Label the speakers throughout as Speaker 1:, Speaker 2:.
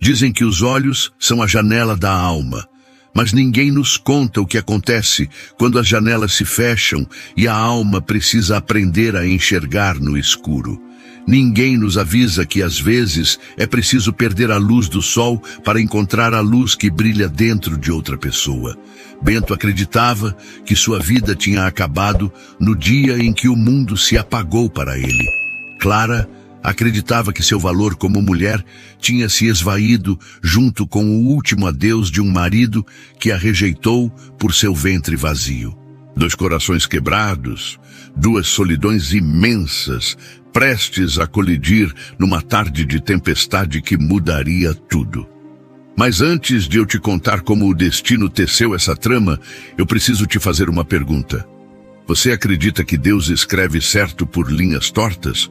Speaker 1: Dizem que os olhos são a janela da alma, mas ninguém nos conta o que acontece quando as janelas se fecham e a alma precisa aprender a enxergar no escuro. Ninguém nos avisa que às vezes é preciso perder a luz do sol para encontrar a luz que brilha dentro de outra pessoa. Bento acreditava que sua vida tinha acabado no dia em que o mundo se apagou para ele. Clara acreditava que seu valor como mulher tinha se esvaído junto com o último adeus de um marido que a rejeitou por seu ventre vazio. Dois corações quebrados, duas solidões imensas, prestes a colidir numa tarde de tempestade que mudaria tudo. Mas antes de eu te contar como o destino teceu essa trama, eu preciso te fazer uma pergunta. Você acredita que Deus escreve certo por linhas tortas?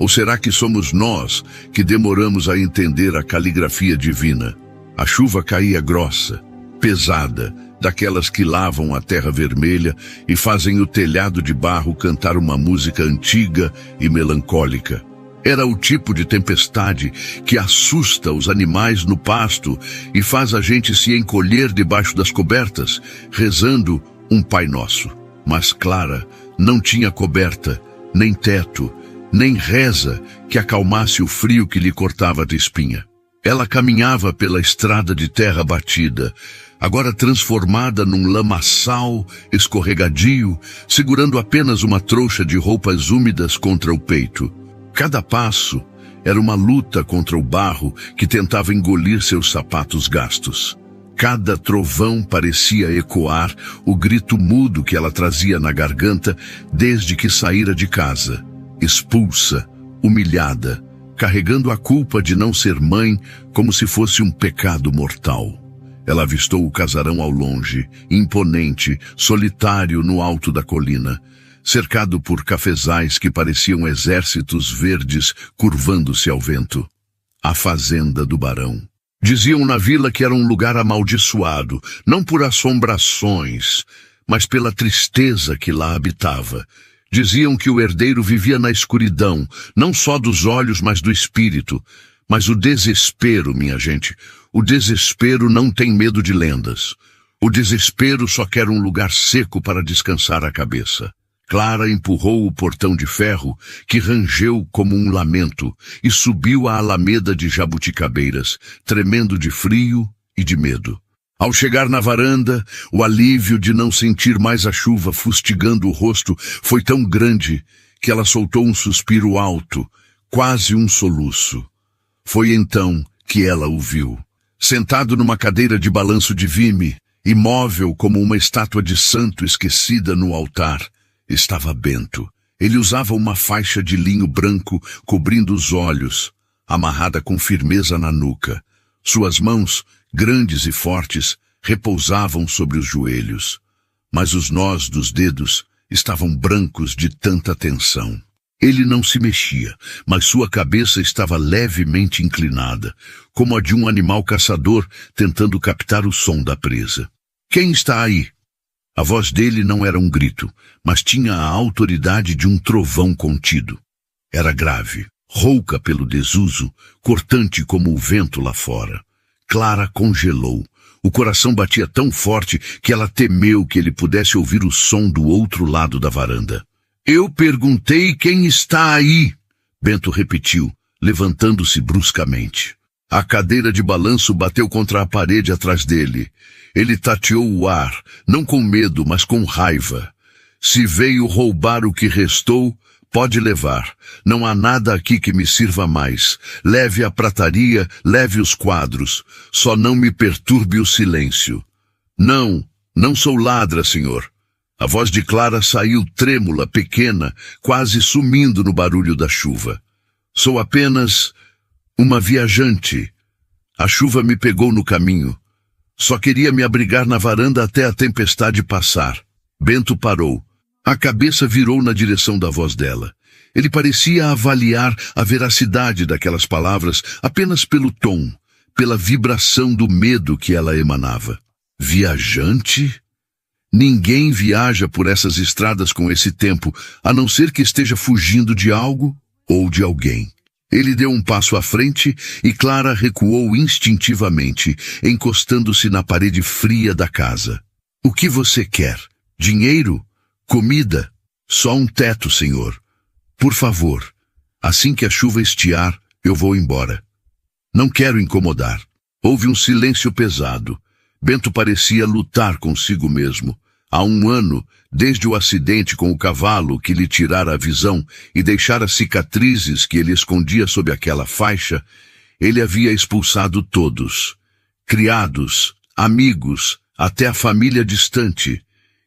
Speaker 1: Ou será que somos nós que demoramos a entender a caligrafia divina? A chuva caía grossa, pesada, daquelas que lavam a terra vermelha e fazem o telhado de barro cantar uma música antiga e melancólica. Era o tipo de tempestade que assusta os animais no pasto e faz a gente se encolher debaixo das cobertas, rezando um Pai Nosso. Mas Clara não tinha coberta, nem teto, nem reza que acalmasse o frio que lhe cortava de espinha. Ela caminhava pela estrada de terra batida, agora transformada num lamaçal escorregadio, segurando apenas uma trouxa de roupas úmidas contra o peito. Cada passo era uma luta contra o barro que tentava engolir seus sapatos gastos. Cada trovão parecia ecoar o grito mudo que ela trazia na garganta desde que saíra de casa, expulsa, humilhada, carregando a culpa de não ser mãe como se fosse um pecado mortal. Ela avistou o casarão ao longe, imponente, solitário no alto da colina, cercado por cafezais que pareciam exércitos verdes curvando-se ao vento. A fazenda do barão. Diziam na vila que era um lugar amaldiçoado, não por assombrações, mas pela tristeza que lá habitava. Diziam que o herdeiro vivia na escuridão, não só dos olhos, mas do espírito. Mas o desespero, minha gente, o desespero não tem medo de lendas. O desespero só quer um lugar seco para descansar a cabeça. Clara empurrou o portão de ferro, que rangeu como um lamento, e subiu a alameda de jabuticabeiras, tremendo de frio e de medo. Ao chegar na varanda, o alívio de não sentir mais a chuva fustigando o rosto foi tão grande que ela soltou um suspiro alto, quase um soluço. Foi então que ela o viu. Sentado numa cadeira de balanço de vime, imóvel como uma estátua de santo esquecida no altar, estava Bento. Ele usava uma faixa de linho branco cobrindo os olhos, amarrada com firmeza na nuca. Suas mãos, grandes e fortes, repousavam sobre os joelhos, mas os nós dos dedos estavam brancos de tanta tensão. Ele não se mexia, mas sua cabeça estava levemente inclinada, como a de um animal caçador tentando captar o som da presa. Quem está aí? A voz dele não era um grito, mas tinha a autoridade de um trovão contido. Era grave, rouca pelo desuso, cortante como o vento lá fora. Clara congelou. O coração batia tão forte que ela temeu que ele pudesse ouvir o som do outro lado da varanda. Eu perguntei quem está aí, Bento repetiu, levantando-se bruscamente. A cadeira de balanço bateu contra a parede atrás dele. Ele tateou o ar, não com medo, mas com raiva. Se veio roubar o que restou, pode levar. Não há nada aqui que me sirva mais. Leve a prataria, leve os quadros. Só não me perturbe o silêncio. Não sou ladra, senhor. A voz de Clara saiu trêmula, pequena, quase sumindo no barulho da chuva. Sou apenas uma viajante. A chuva me pegou no caminho. Só queria me abrigar na varanda até a tempestade passar. Bento parou. A cabeça virou na direção da voz dela. Ele parecia avaliar a veracidade daquelas palavras apenas pelo tom, pela vibração do medo que ela emanava. Viajante? Ninguém viaja por essas estradas com esse tempo, a não ser que esteja fugindo de algo ou de alguém. Ele deu um passo à frente e Clara recuou instintivamente, encostando-se na parede fria da casa. O que você quer? Dinheiro? Comida? Só um teto, senhor. Por favor, assim que a chuva estiar, eu vou embora. Não quero incomodar. Houve um silêncio pesado. Bento parecia lutar consigo mesmo. Há um ano, desde o acidente com o cavalo que lhe tirara a visão e deixara cicatrizes que ele escondia sob aquela faixa, ele havia expulsado todos. Criados, amigos, até a família distante.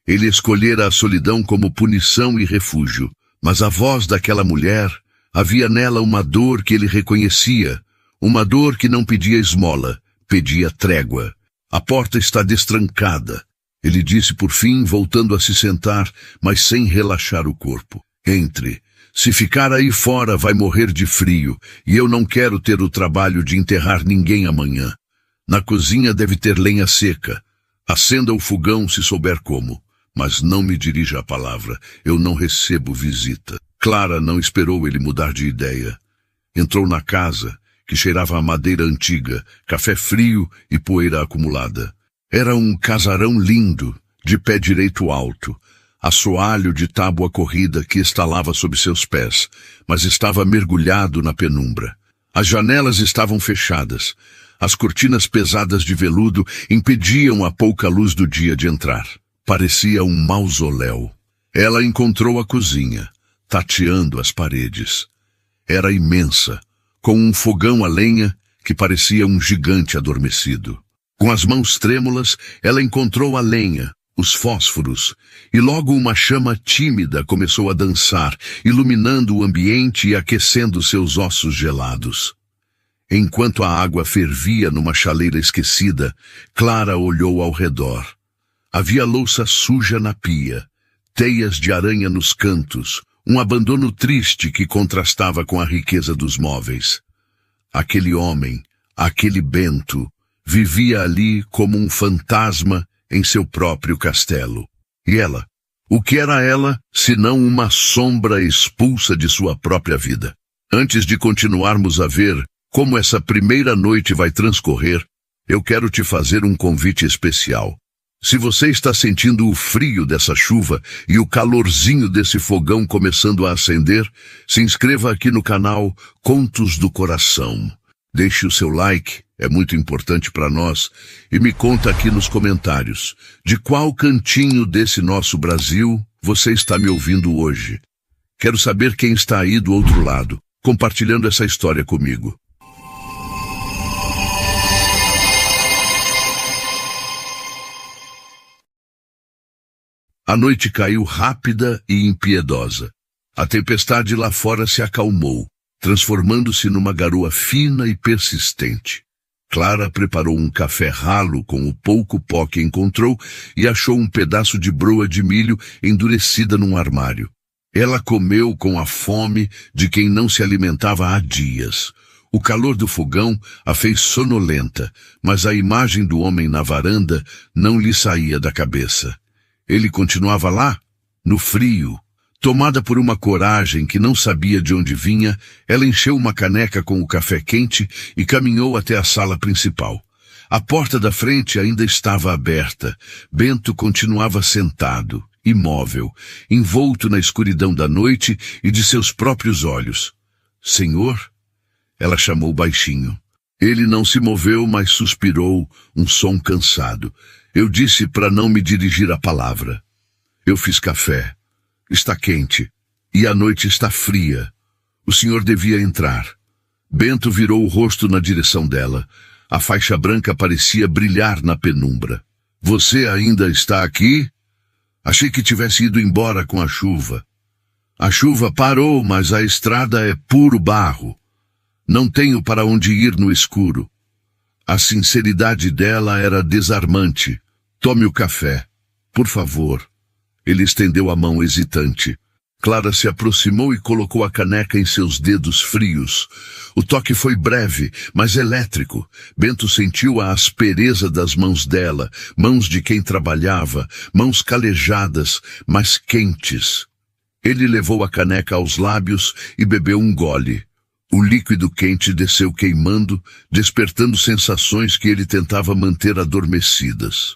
Speaker 1: Ele escolhera a solidão como punição e refúgio. Mas a voz daquela mulher, havia nela uma dor que ele reconhecia. Uma dor que não pedia esmola, pedia trégua. A porta está destrancada. Ele disse por fim, voltando a se sentar, mas sem relaxar o corpo. Entre. Se ficar aí fora, vai morrer de frio, e eu não quero ter o trabalho de enterrar ninguém amanhã. Na cozinha deve ter lenha seca. Acenda o fogão se souber como. Mas não me dirija a palavra, eu não recebo visita. Clara não esperou ele mudar de ideia. Entrou na casa, que cheirava a madeira antiga, café frio e poeira acumulada. Era um casarão lindo, de pé direito alto, assoalho de tábua corrida que estalava sob seus pés, mas estava mergulhado na penumbra. As janelas estavam fechadas. As cortinas pesadas de veludo impediam a pouca luz do dia de entrar. Parecia um mausoléu. Ela encontrou a cozinha, tateando as paredes. Era imensa, com um fogão a lenha que parecia um gigante adormecido. Com as mãos trêmulas, ela encontrou a lenha, os fósforos, e logo uma chama tímida começou a dançar, iluminando o ambiente e aquecendo seus ossos gelados. Enquanto a água fervia numa chaleira esquecida, Clara olhou ao redor. Havia louça suja na pia, teias de aranha nos cantos, um abandono triste que contrastava com a riqueza dos móveis. Aquele homem, aquele Bento, vivia ali como um fantasma em seu próprio castelo. E ela? O que era ela, senão uma sombra expulsa de sua própria vida? Antes de continuarmos a ver como essa primeira noite vai transcorrer, eu quero te fazer um convite especial. Se você está sentindo o frio dessa chuva e o calorzinho desse fogão começando a acender, se inscreva aqui no canal Contos do Coração. Deixe o seu like, é muito importante para nós, e me conta aqui nos comentários de qual cantinho desse nosso Brasil você está me ouvindo hoje. Quero saber quem está aí do outro lado, compartilhando essa história comigo. A noite caiu rápida e impiedosa. A tempestade lá fora se acalmou, transformando-se numa garoa fina e persistente. Clara preparou um café ralo com o pouco pó que encontrou e achou um pedaço de broa de milho endurecida num armário. Ela comeu com a fome de quem não se alimentava há dias. O calor do fogão a fez sonolenta, mas a imagem do homem na varanda não lhe saía da cabeça. Ele continuava lá, no frio. Tomada por uma coragem que não sabia de onde vinha, ela encheu uma caneca com o café quente e caminhou até a sala principal. A porta da frente ainda estava aberta. Bento continuava sentado, imóvel, envolto na escuridão da noite e de seus próprios olhos. "Senhor?" Ela chamou baixinho. Ele não se moveu, mas suspirou, um som cansado. Eu disse para não me dirigir a palavra. Eu fiz café. Está quente. E a noite está fria. O senhor devia entrar. Bento virou o rosto na direção dela. A faixa branca parecia brilhar na penumbra. Você ainda está aqui? Achei que tivesse ido embora com a chuva. A chuva parou, mas a estrada é puro barro. Não tenho para onde ir no escuro. A sinceridade dela era desarmante. Tome o café, por favor. Ele estendeu a mão hesitante. Clara se aproximou e colocou a caneca em seus dedos frios. O toque foi breve, mas elétrico. Bento sentiu a aspereza das mãos dela, mãos de quem trabalhava, mãos calejadas, mas quentes. Ele levou a caneca aos lábios e bebeu um gole. O líquido quente desceu queimando, despertando sensações que ele tentava manter adormecidas.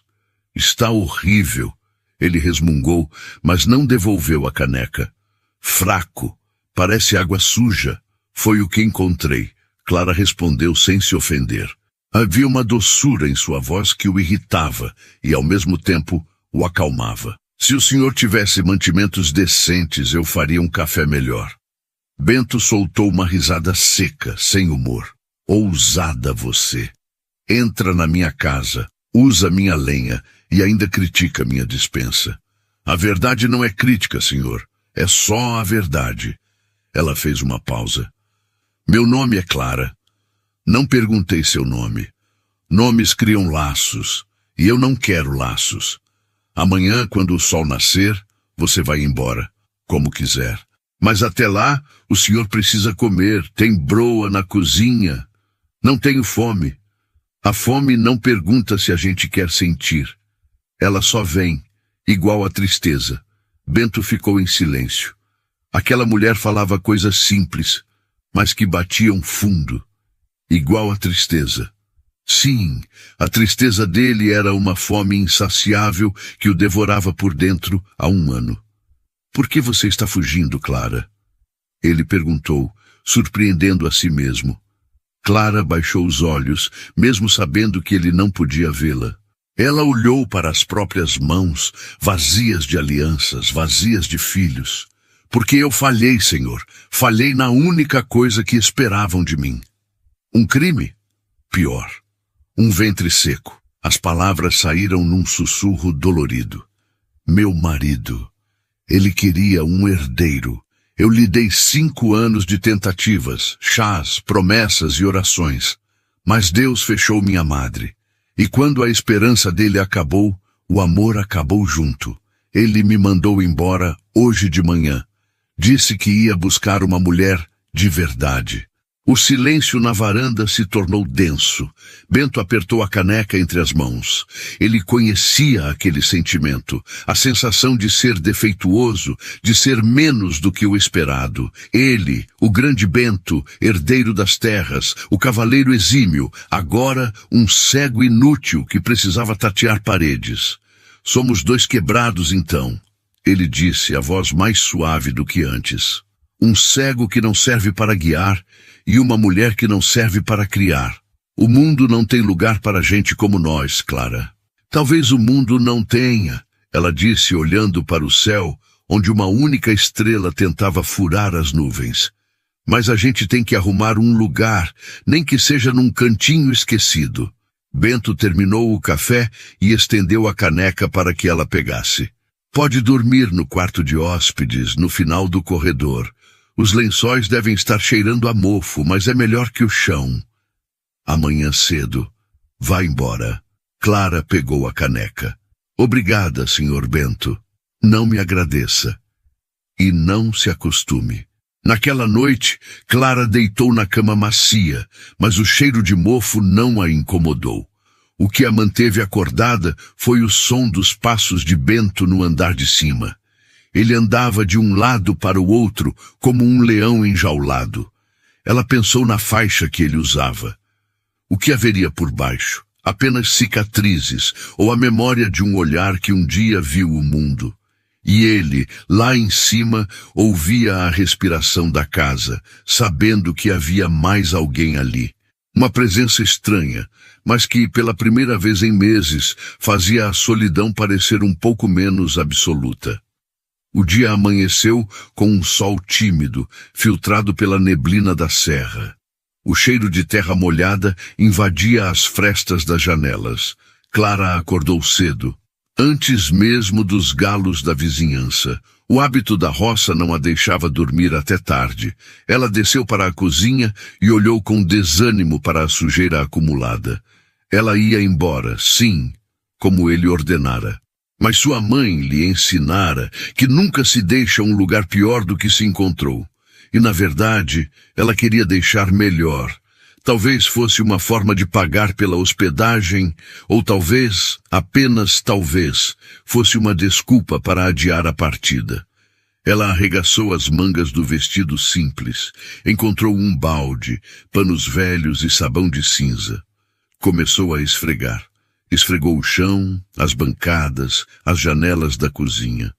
Speaker 1: Está horrível, ele resmungou, mas não devolveu a caneca. Fraco, parece água suja. Foi o que encontrei, Clara respondeu sem se ofender. Havia uma doçura em sua voz que o irritava e, ao mesmo tempo, o acalmava. Se o senhor tivesse mantimentos decentes, eu faria um café melhor. Bento soltou uma risada seca, sem humor. Ousada você. Entra na minha casa, usa minha lenha e ainda critica minha despensa. A verdade não é crítica, senhor. É só a verdade. Ela fez uma pausa. Meu nome é Clara. Não perguntei seu nome. Nomes criam laços, e eu não quero laços. Amanhã, quando o sol nascer, você vai embora, como quiser. Mas até lá, o senhor precisa comer, tem broa na cozinha. Não tenho fome. A fome não pergunta se a gente quer sentir. Ela só vem, igual a tristeza. Bento ficou em silêncio. Aquela mulher falava coisas simples, mas que batiam fundo. Igual a tristeza. Sim, a tristeza dele era uma fome insaciável que o devorava por dentro há 1 ano. Por que você está fugindo, Clara? Ele perguntou, surpreendendo a si mesmo. Clara baixou os olhos, mesmo sabendo que ele não podia vê-la. Ela olhou para as próprias mãos, vazias de alianças, vazias de filhos. Porque eu falhei, Senhor. Falhei na única coisa que esperavam de mim. Um crime? Pior. Um ventre seco. As palavras saíram num sussurro dolorido. Meu marido. Ele queria um herdeiro. Eu lhe dei 5 anos de tentativas, chás, promessas e orações. Mas Deus fechou minha madre. E quando a esperança dele acabou, o amor acabou junto. Ele me mandou embora hoje de manhã. Disse que ia buscar uma mulher de verdade. O silêncio na varanda se tornou denso. Bento apertou a caneca entre as mãos. Ele conhecia aquele sentimento, a sensação de ser defeituoso, de ser menos do que o esperado. Ele, o grande Bento, herdeiro das terras, o cavaleiro exímio, agora um cego inútil que precisava tatear paredes. Somos 2 quebrados então, ele disse, a voz mais suave do que antes. Um cego que não serve para guiar e uma mulher que não serve para criar. O mundo não tem lugar para gente como nós, Clara. Talvez o mundo não tenha, ela disse olhando para o céu, onde uma única estrela tentava furar as nuvens. Mas a gente tem que arrumar um lugar, nem que seja num cantinho esquecido. Bento terminou o café e estendeu a caneca para que ela pegasse. Pode dormir no quarto de hóspedes, no final do corredor. Os lençóis devem estar cheirando a mofo, mas é melhor que o chão. Amanhã cedo. Vá embora. Clara pegou a caneca. Obrigada, Sr. Bento. Não me agradeça. E não se acostume. Naquela noite, Clara deitou na cama macia, mas o cheiro de mofo não a incomodou. O que a manteve acordada foi o som dos passos de Bento no andar de cima. Ele andava de um lado para o outro, como um leão enjaulado. Ela pensou na faixa que ele usava. O que haveria por baixo? Apenas cicatrizes, ou a memória de um olhar que um dia viu o mundo. E ele, lá em cima, ouvia a respiração da casa, sabendo que havia mais alguém ali. Uma presença estranha, mas que, pela primeira vez em meses, fazia a solidão parecer um pouco menos absoluta. O dia amanheceu com um sol tímido, filtrado pela neblina da serra. O cheiro de terra molhada invadia as frestas das janelas. Clara acordou cedo, antes mesmo dos galos da vizinhança. O hábito da roça não a deixava dormir até tarde. Ela desceu para a cozinha e olhou com desânimo para a sujeira acumulada. Ela ia embora, sim, como ele ordenara. Mas sua mãe lhe ensinara que nunca se deixa um lugar pior do que se encontrou. E, na verdade, ela queria deixar melhor. Talvez fosse uma forma de pagar pela hospedagem, ou talvez, apenas talvez, fosse uma desculpa para adiar a partida. Ela arregaçou as mangas do vestido simples, encontrou um balde, panos velhos e sabão de cinza. Começou a esfregar. Esfregou o chão, as bancadas, as janelas da cozinha.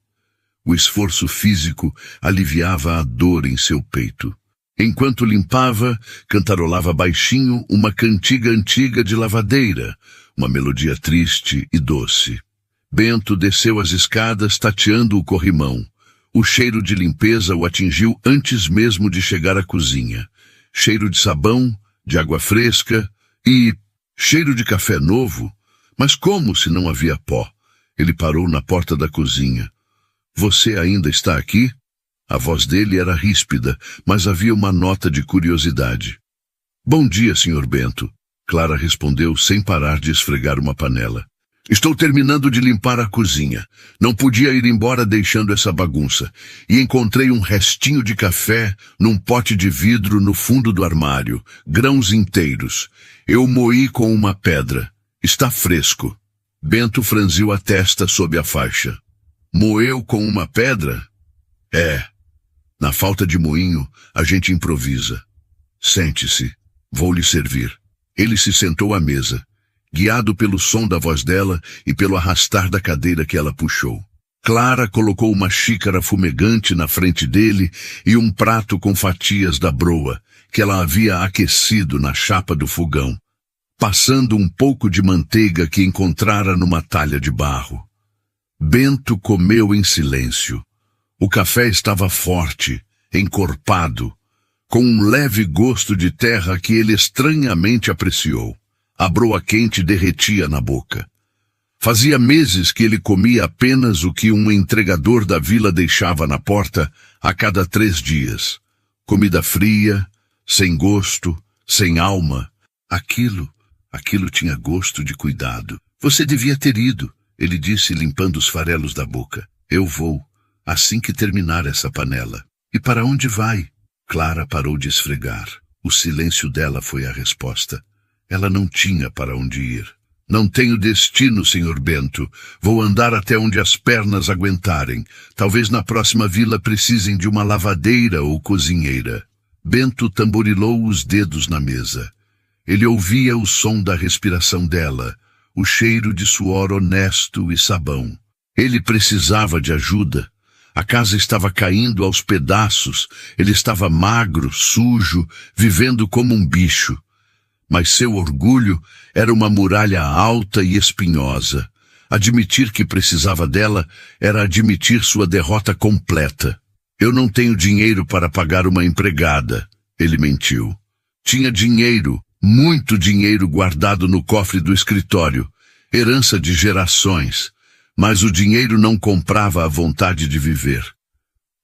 Speaker 1: O esforço físico aliviava a dor em seu peito. Enquanto limpava, cantarolava baixinho uma cantiga antiga de lavadeira, uma melodia triste e doce. Bento desceu as escadas tateando o corrimão. O cheiro de limpeza o atingiu antes mesmo de chegar à cozinha. Cheiro de sabão, de água fresca e cheiro de café novo. Mas como se não havia pó? Ele parou na porta da cozinha. Você ainda está aqui? A voz dele era ríspida, mas havia uma nota de curiosidade. Bom dia, Sr. Bento. Clara respondeu sem parar de esfregar uma panela. Estou terminando de limpar a cozinha. Não podia ir embora deixando essa bagunça. E encontrei um restinho de café num pote de vidro no fundo do armário. Grãos inteiros. Eu moí com uma pedra. Está fresco. Bento franziu a testa sob a faixa. Moeu com uma pedra? É. Na falta de moinho, a gente improvisa. Sente-se. Vou lhe servir. Ele se sentou à mesa, guiado pelo som da voz dela e pelo arrastar da cadeira que ela puxou. Clara colocou uma xícara fumegante na frente dele e um prato com fatias da broa, que ela havia aquecido na chapa do fogão, passando um pouco de manteiga que encontrara numa talha de barro. Bento comeu em silêncio. O café estava forte, encorpado, com um leve gosto de terra que ele estranhamente apreciou. A broa quente derretia na boca. Fazia meses que ele comia apenas o que um entregador da vila deixava na porta a cada 3 dias. Comida fria, sem gosto, sem alma. Aquilo tinha gosto de cuidado. Você devia ter ido, ele disse limpando os farelos da boca. Eu vou, assim que terminar essa panela. E para onde vai? Clara parou de esfregar. O silêncio dela foi a resposta. Ela não tinha para onde ir. Não tenho destino, Sr. Bento. Vou andar até onde as pernas aguentarem. Talvez na próxima vila precisem de uma lavadeira ou cozinheira. Bento tamborilou os dedos na mesa. Ele ouvia o som da respiração dela, o cheiro de suor honesto e sabão. Ele precisava de ajuda. A casa estava caindo aos pedaços. Ele estava magro, sujo, vivendo como um bicho. Mas seu orgulho era uma muralha alta e espinhosa. Admitir que precisava dela era admitir sua derrota completa. Eu não tenho dinheiro para pagar uma empregada, ele mentiu. Tinha dinheiro, muito dinheiro guardado no cofre do escritório, herança de gerações, mas o dinheiro não comprava a vontade de viver.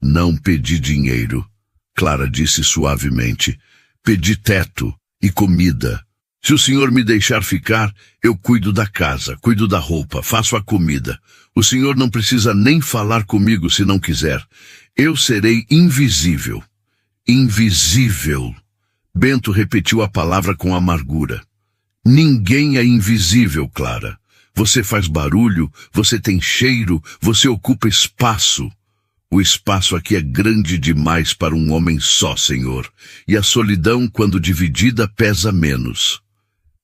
Speaker 1: Não pedi dinheiro, Clara disse suavemente. Pedi teto e comida. Se o senhor me deixar ficar, eu cuido da casa, cuido da roupa, faço a comida. O senhor não precisa nem falar comigo se não quiser. Eu serei invisível. Invisível. Bento repetiu a palavra com amargura. Ninguém é invisível, Clara. Você faz barulho, você tem cheiro, você ocupa espaço. O espaço aqui é grande demais para um homem só, senhor, e a solidão, quando dividida, pesa menos.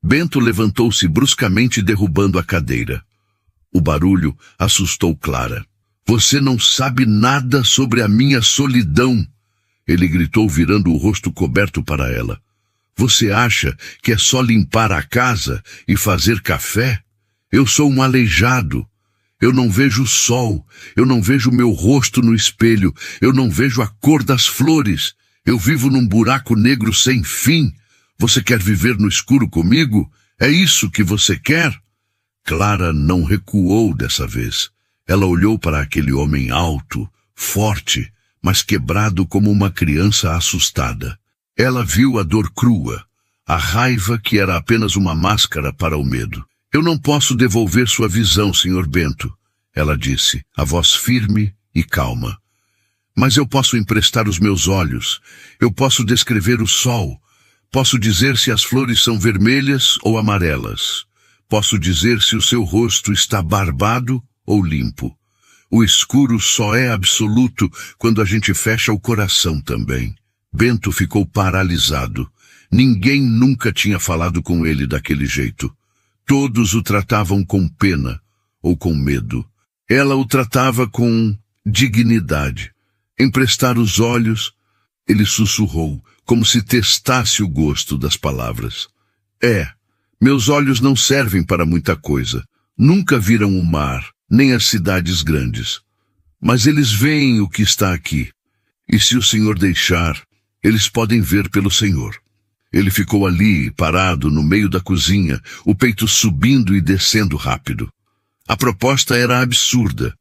Speaker 1: Bento levantou-se bruscamente, derrubando a cadeira. O barulho assustou Clara. Você não sabe nada sobre a minha solidão, ele gritou, virando o rosto coberto para ela. Você acha que é só limpar a casa e fazer café? Eu sou um aleijado. Eu não vejo o sol, eu não vejo meu rosto no espelho, eu não vejo a cor das flores. Eu vivo num buraco negro sem fim. Você quer viver no escuro comigo? É isso que você quer? Clara não recuou dessa vez. Ela olhou para aquele homem alto, forte, mas quebrado como uma criança assustada. Ela viu a dor crua, a raiva que era apenas uma máscara para o medo. Eu não posso devolver sua visão, Sr. Bento, ela disse, a voz firme e calma. Mas eu posso emprestar os meus olhos, eu posso descrever o sol, posso dizer se as flores são vermelhas ou amarelas, posso dizer se o seu rosto está barbado ou limpo. O escuro só é absoluto quando a gente fecha o coração também. Bento ficou paralisado. Ninguém nunca tinha falado com ele daquele jeito. Todos o tratavam com pena ou com medo. Ela o tratava com dignidade. Emprestar os olhos, ele sussurrou, como se testasse o gosto das palavras. Meus olhos não servem para muita coisa. Nunca viram o mar, nem as cidades grandes. Mas eles veem o que está aqui. E se o Senhor deixar, eles podem ver pelo Senhor. Ele ficou ali, parado no meio da cozinha, o peito subindo e descendo rápido. A proposta era absurda.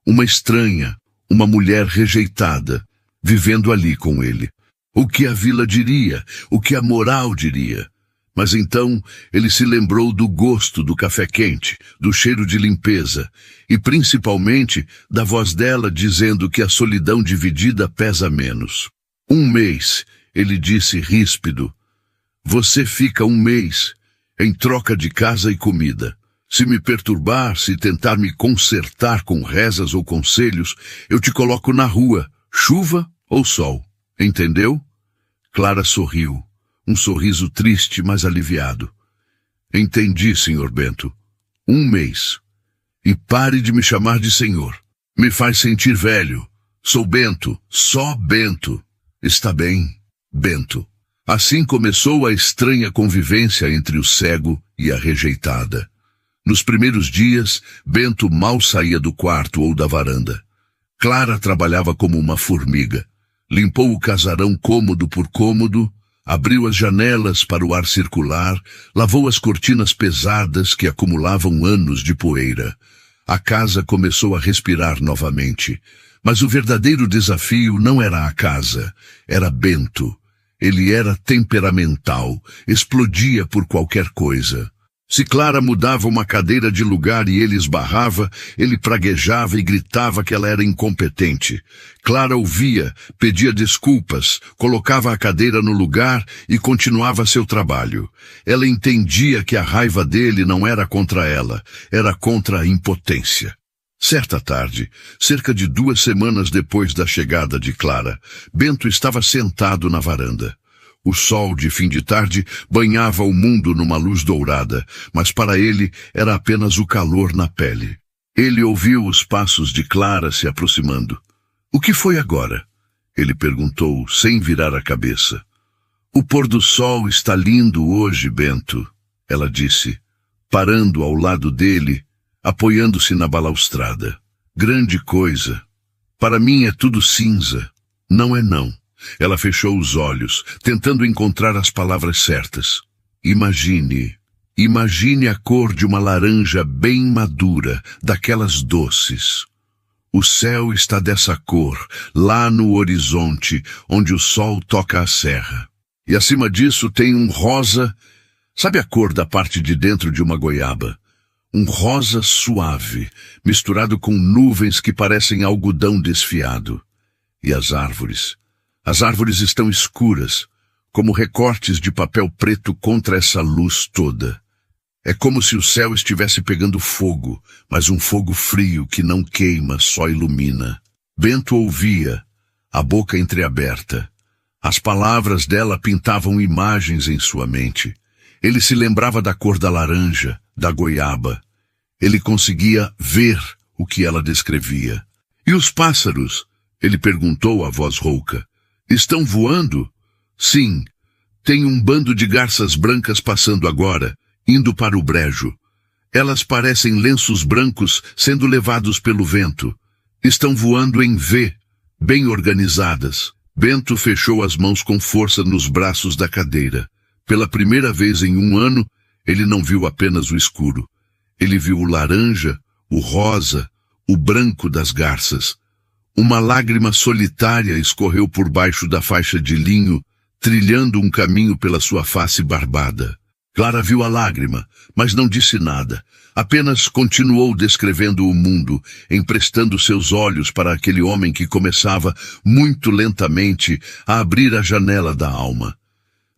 Speaker 1: Uma estranha, uma mulher rejeitada, vivendo ali com ele. O que a vila diria, o que a moral diria. Mas então ele se lembrou do gosto do café quente, do cheiro de limpeza e principalmente da voz dela dizendo que a solidão dividida pesa menos. 1 mês, ele disse ríspido. Você fica 1 mês, em troca de casa e comida. Se me perturbar, se tentar me consertar com rezas ou conselhos, eu te coloco na rua, chuva ou sol. Entendeu? Clara sorriu. Um sorriso triste, mas aliviado. Entendi, Sr. Bento. 1 mês. E pare de me chamar de senhor. Me faz sentir velho. Sou Bento, só Bento. Está bem, Bento. Assim começou a estranha convivência entre o cego e a rejeitada. Nos primeiros dias, Bento mal saía do quarto ou da varanda. Clara trabalhava como uma formiga. Limpou o casarão cômodo por cômodo, abriu as janelas para o ar circular, lavou as cortinas pesadas que acumulavam anos de poeira. A casa começou a respirar novamente. Mas o verdadeiro desafio não era a casa, era Bento. Ele era temperamental, explodia por qualquer coisa. Se Clara mudava uma cadeira de lugar e ele esbarrava, ele praguejava e gritava que ela era incompetente. Clara ouvia, pedia desculpas, colocava a cadeira no lugar e continuava seu trabalho. Ela entendia que a raiva dele não era contra ela, era contra a impotência. Certa tarde, cerca de 2 semanas depois da chegada de Clara, Bento estava sentado na varanda. O sol de fim de tarde banhava o mundo numa luz dourada, mas para ele era apenas o calor na pele. Ele ouviu os passos de Clara se aproximando. O que foi agora? Ele perguntou, sem virar a cabeça. O pôr do sol está lindo hoje, Bento, ela disse, parando ao lado dele, apoiando-se na balaustrada. Grande coisa. Para mim é tudo cinza. Não é não. Ela fechou os olhos, tentando encontrar as palavras certas. Imagine a cor de uma laranja bem madura, daquelas doces. O céu está dessa cor, lá no horizonte, onde o sol toca a serra. E acima disso tem um rosa, sabe a cor da parte de dentro de uma goiaba? Um rosa suave, misturado com nuvens que parecem algodão desfiado. E as árvores? As árvores estão escuras, como recortes de papel preto contra essa luz toda. É como se o céu estivesse pegando fogo, mas um fogo frio que não queima, só ilumina. Bento ouvia, a boca entreaberta. As palavras dela pintavam imagens em sua mente. Ele se lembrava da cor da laranja, da goiaba. Ele conseguia ver o que ela descrevia. E os pássaros? Ele perguntou a voz rouca. Estão voando? Sim. Tem um bando de garças brancas passando agora, indo para o brejo. Elas parecem lenços brancos sendo levados pelo vento. Estão voando em V, bem organizadas. Bento fechou as mãos com força nos braços da cadeira. Pela primeira vez em 1 ano, ele não viu apenas o escuro. Ele viu o laranja, o rosa, o branco das garças. Uma lágrima solitária escorreu por baixo da faixa de linho, trilhando um caminho pela sua face barbada. Clara viu a lágrima, mas não disse nada. Apenas continuou descrevendo o mundo, emprestando seus olhos para aquele homem que começava, muito lentamente, a abrir a janela da alma.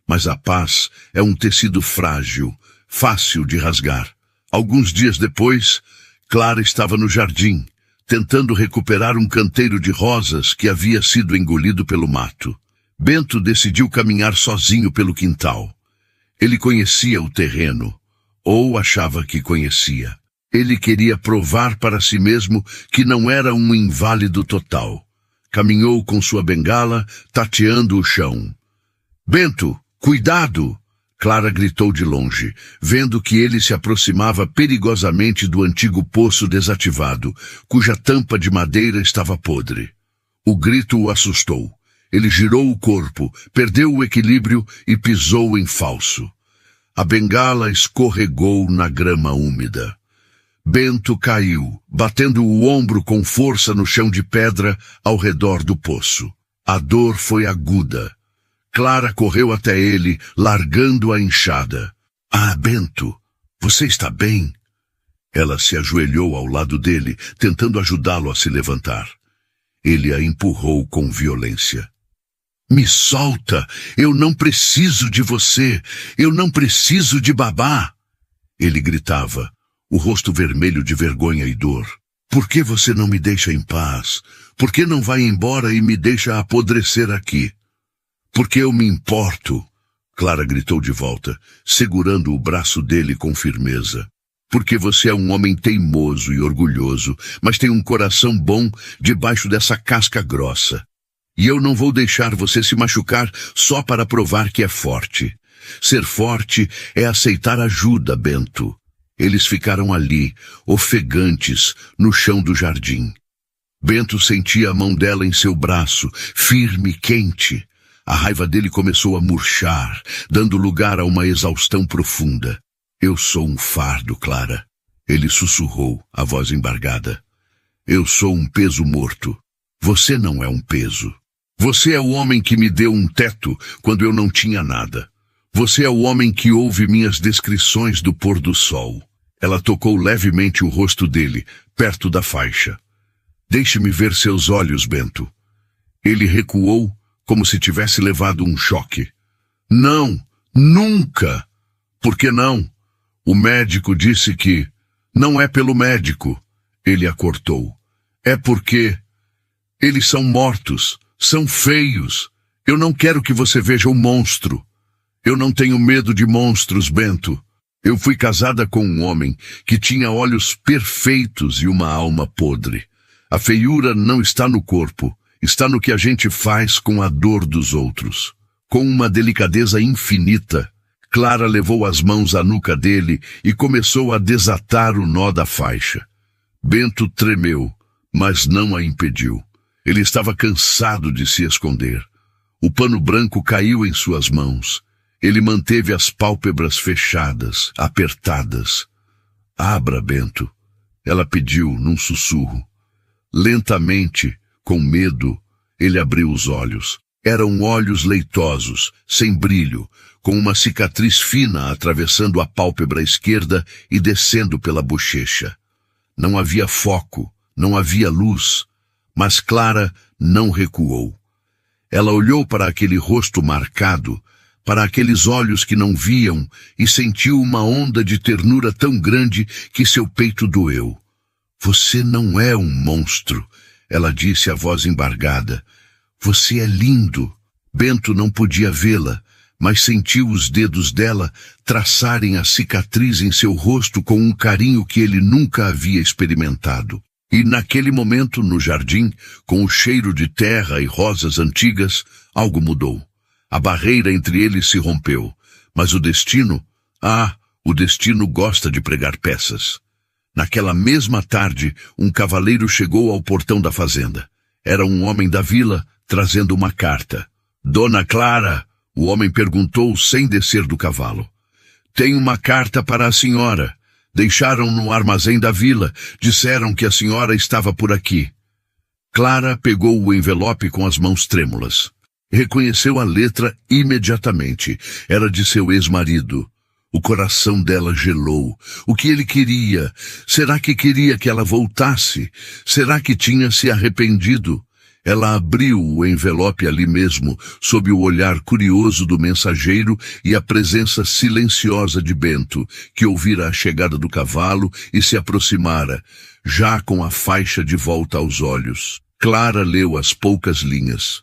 Speaker 1: Mas a paz é um tecido frágil, fácil de rasgar. Alguns dias depois, Clara estava no jardim, tentando recuperar um canteiro de rosas que havia sido engolido pelo mato. Bento decidiu caminhar sozinho pelo quintal. Ele conhecia o terreno, ou achava que conhecia. Ele queria provar para si mesmo que não era um inválido total. Caminhou com sua bengala, tateando o chão. "Bento, cuidado!" Clara gritou de longe, vendo que ele se aproximava perigosamente do antigo poço desativado, cuja tampa de madeira estava podre. O grito o assustou. Ele girou o corpo, perdeu o equilíbrio e pisou em falso. A bengala escorregou na grama úmida. Bento caiu, batendo o ombro com força no chão de pedra ao redor do poço. A dor foi aguda. Clara correu até ele, largando a enxada. "Ah, Bento, você está bem?" Ela se ajoelhou ao lado dele, tentando ajudá-lo a se levantar. Ele a empurrou com violência. "Me solta! Eu não preciso de você! Eu não preciso de babá!" Ele gritava, o rosto vermelho de vergonha e dor. "Por que você não me deixa em paz? Por que não vai embora e me deixa apodrecer aqui?" "Porque eu me importo!" Clara gritou de volta, segurando o braço dele com firmeza. "Porque você é um homem teimoso e orgulhoso, mas tem um coração bom debaixo dessa casca grossa. E eu não vou deixar você se machucar só para provar que é forte. Ser forte é aceitar ajuda, Bento." Eles ficaram ali, ofegantes, no chão do jardim. Bento sentia a mão dela em seu braço, firme e quente. A raiva dele começou a murchar, dando lugar a uma exaustão profunda. "Eu sou um fardo, Clara." Ele sussurrou, a voz embargada. "Eu sou um peso morto. Você não é um peso. Você é o homem que me deu um teto quando eu não tinha nada. Você é o homem que ouve minhas descrições do pôr do sol." Ela tocou levemente o rosto dele, perto da faixa. "Deixe-me ver seus olhos, Bento." Ele recuou, como se tivesse levado um choque. "Não, nunca!" "Por que não?" "O médico disse que..." "Não é pelo médico." Ele a cortou. "É porque... eles são mortos, são feios. Eu não quero que você veja um monstro. Eu não tenho medo de monstros, Bento. Eu fui casada com um homem que tinha olhos perfeitos e uma alma podre. A feiura não está no corpo, está no que a gente faz com a dor dos outros." Com uma delicadeza infinita, Clara levou as mãos à nuca dele e começou a desatar o nó da faixa. Bento tremeu, mas não a impediu. Ele estava cansado de se esconder. O pano branco caiu em suas mãos. Ele manteve as pálpebras fechadas, apertadas. "Abra, Bento." Ela pediu num sussurro. Lentamente, com medo, ele abriu os olhos. Eram olhos leitosos, sem brilho, com uma cicatriz fina atravessando a pálpebra esquerda e descendo pela bochecha. Não havia foco, não havia luz, mas Clara não recuou. Ela olhou para aquele rosto marcado, para aqueles olhos que não viam, e sentiu uma onda de ternura tão grande que seu peito doeu. "Você não é um monstro," ela disse a voz embargada. "Você é lindo." Bento não podia vê-la, mas sentiu os dedos dela traçarem a cicatriz em seu rosto com um carinho que ele nunca havia experimentado. E naquele momento, no jardim, com o cheiro de terra e rosas antigas, algo mudou. A barreira entre eles se rompeu, mas o destino gosta de pregar peças. Naquela mesma tarde, um cavaleiro chegou ao portão da fazenda. Era um homem da vila, trazendo uma carta. "Dona Clara?" o homem perguntou sem descer do cavalo. "Tenho uma carta para a senhora. Deixaram no armazém da vila. Disseram que a senhora estava por aqui." Clara pegou o envelope com as mãos trêmulas. Reconheceu a letra imediatamente. Era de seu ex-marido. O coração dela gelou. O que ele queria? Será que queria que ela voltasse? Será que tinha se arrependido? Ela abriu o envelope ali mesmo, sob o olhar curioso do mensageiro e a presença silenciosa de Bento, que ouvira a chegada do cavalo e se aproximara, já com a faixa de volta aos olhos. Clara leu as poucas linhas.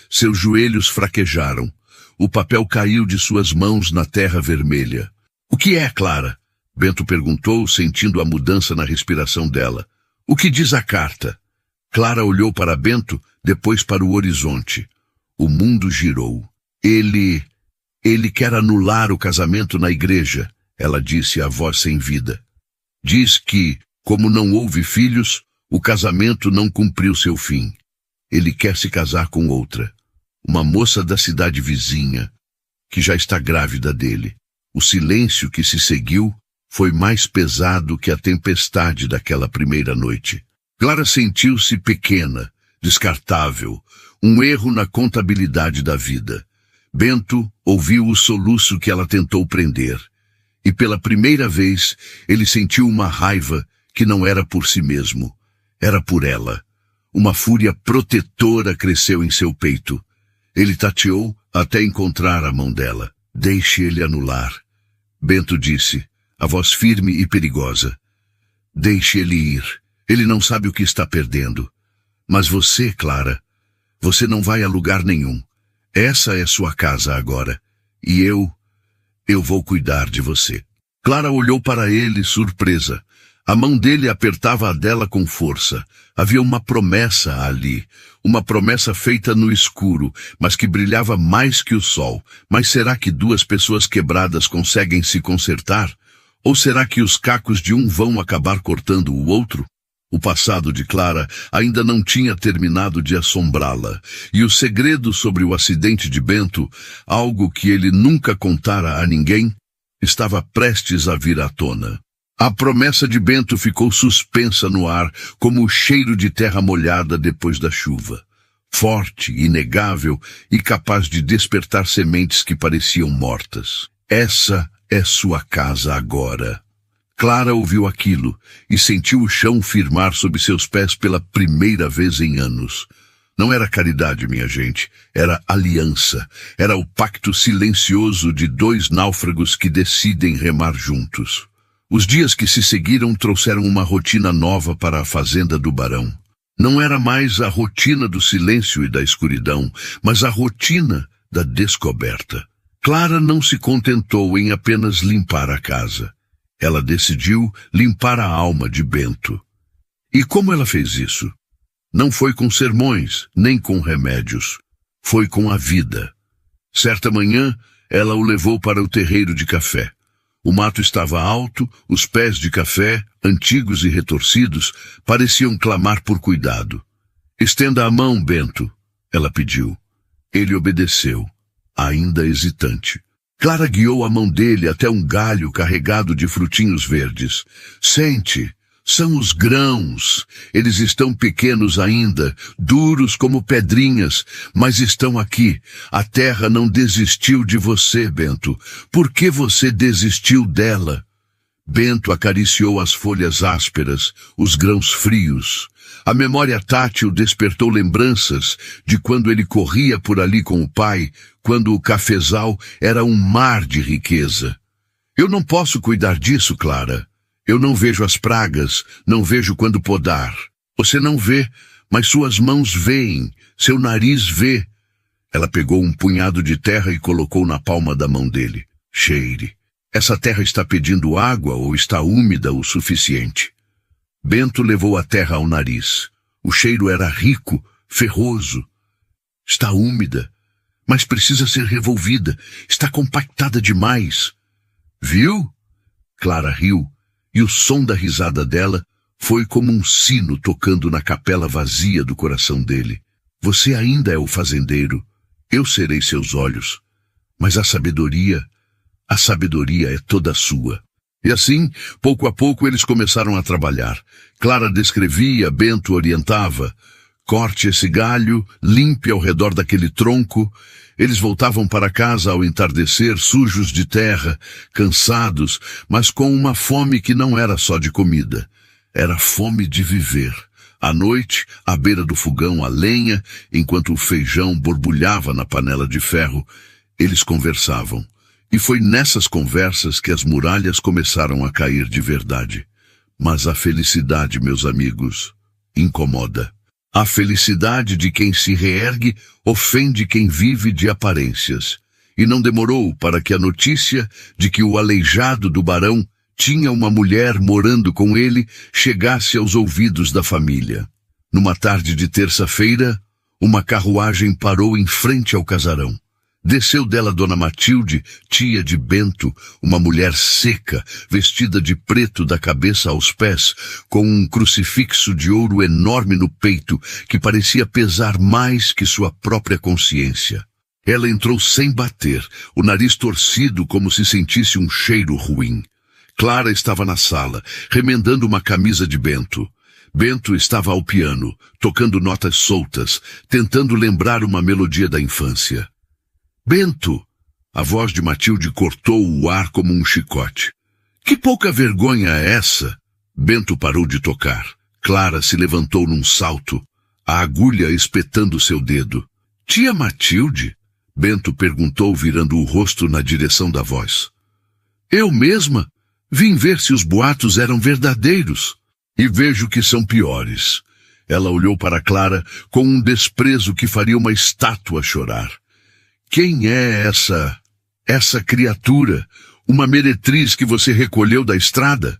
Speaker 1: Seus joelhos fraquejaram. O papel caiu de suas mãos na terra vermelha. — O que é, Clara? Bento perguntou, sentindo a mudança na respiração dela. — O que diz a carta? Clara olhou para Bento, depois para o horizonte. O mundo girou. Ele quer anular o casamento na igreja, ela disse a voz sem vida. Diz que, como não houve filhos, o casamento não cumpriu seu fim. Ele quer se casar com outra, uma moça da cidade vizinha, que já está grávida dele. O silêncio que se seguiu foi mais pesado que a tempestade daquela primeira noite. Clara sentiu-se pequena, descartável, um erro na contabilidade da vida. Bento ouviu o soluço que ela tentou prender. E pela primeira vez, ele sentiu uma raiva que não era por si mesmo, era por ela. Uma fúria protetora cresceu em seu peito. Ele tateou até encontrar a mão dela. Deixe ele anular. Bento disse, a voz firme e perigosa. Deixe ele ir. Ele não sabe o que está perdendo. Mas você, Clara, você não vai a lugar nenhum. Essa é sua casa agora. E eu vou cuidar de você. Clara olhou para ele, surpresa. A mão dele apertava a dela com força. Havia uma promessa ali. Uma promessa feita no escuro, mas que brilhava mais que o sol. Mas será que duas pessoas quebradas conseguem se consertar? Ou será que os cacos de um vão acabar cortando o outro? O passado de Clara ainda não tinha terminado de assombrá-la, e o segredo sobre o acidente de Bento, algo que ele nunca contara a ninguém, estava prestes a vir à tona. A promessa de Bento ficou suspensa no ar, como o cheiro de terra molhada depois da chuva. Forte, inegável e capaz de despertar sementes que pareciam mortas. Essa é sua casa agora. Clara ouviu aquilo e sentiu o chão firmar sob seus pés pela primeira vez em anos. Não era caridade, minha gente, era aliança. Era o pacto silencioso de dois náufragos que decidem remar juntos. Os dias que se seguiram trouxeram uma rotina nova para a fazenda do barão. Não era mais a rotina do silêncio e da escuridão, mas a rotina da descoberta. Clara não se contentou em apenas limpar a casa. Ela decidiu limpar a alma de Bento. E como ela fez isso? Não foi com sermões, nem com remédios. Foi com a vida. Certa manhã, ela o levou para o terreiro de café. O mato estava alto, os pés de café, antigos e retorcidos, pareciam clamar por cuidado. Estenda a mão, Bento, ela pediu. Ele obedeceu, ainda hesitante. Clara guiou a mão dele até um galho carregado de frutinhos verdes. Sente, são os grãos. Eles estão pequenos ainda, duros como pedrinhas, mas estão aqui. A terra não desistiu de você, Bento. Por que você desistiu dela? Bento acariciou as folhas ásperas, os grãos frios. A memória tátil despertou lembranças de quando ele corria por ali com o pai, quando o cafezal era um mar de riqueza. Eu não posso cuidar disso, Clara. Eu não vejo as pragas, não vejo quando podar. Você não vê, mas suas mãos veem, seu nariz vê. Ela pegou um punhado de terra e colocou na palma da mão dele. Cheire. Essa terra está pedindo água ou está úmida o suficiente? Bento levou a terra ao nariz. O cheiro era rico, ferroso. Está úmida, mas precisa ser revolvida. Está compactada demais. Viu? Clara riu, e o som da risada dela foi como um sino tocando na capela vazia do coração dele. Você ainda é o fazendeiro. Eu serei seus olhos. Mas a sabedoria é toda sua. E assim, pouco a pouco, eles começaram a trabalhar. Clara descrevia, Bento orientava. Corte esse galho, limpe ao redor daquele tronco. Eles voltavam para casa ao entardecer, sujos de terra, cansados, mas com uma fome que não era só de comida. Era fome de viver. À noite, à beira do fogão a lenha, enquanto o feijão borbulhava na panela de ferro, eles conversavam. E foi nessas conversas que as muralhas começaram a cair de verdade. Mas a felicidade, meus amigos, incomoda. A felicidade de quem se reergue ofende quem vive de aparências. E não demorou para que a notícia de que o aleijado do barão tinha uma mulher morando com ele chegasse aos ouvidos da família. Numa tarde de terça-feira, uma carruagem parou em frente ao casarão. Desceu dela Dona Matilde, tia de Bento, uma mulher seca, vestida de preto da cabeça aos pés, com um crucifixo de ouro enorme no peito que parecia pesar mais que sua própria consciência. Ela entrou sem bater, o nariz torcido como se sentisse um cheiro ruim. Clara estava na sala, remendando uma camisa de Bento. Bento estava ao piano, tocando notas soltas, tentando lembrar uma melodia da infância. Bento! A voz de Matilde cortou o ar como um chicote. Que pouca vergonha é essa? Bento parou de tocar. Clara se levantou num salto, a agulha espetando seu dedo. Tia Matilde? Bento perguntou, virando o rosto na direção da voz. Eu mesma? Vim ver se os boatos eram verdadeiros. E vejo que são piores. Ela olhou para Clara com um desprezo que faria uma estátua chorar. Quem é essa criatura? Uma meretriz que você recolheu da estrada?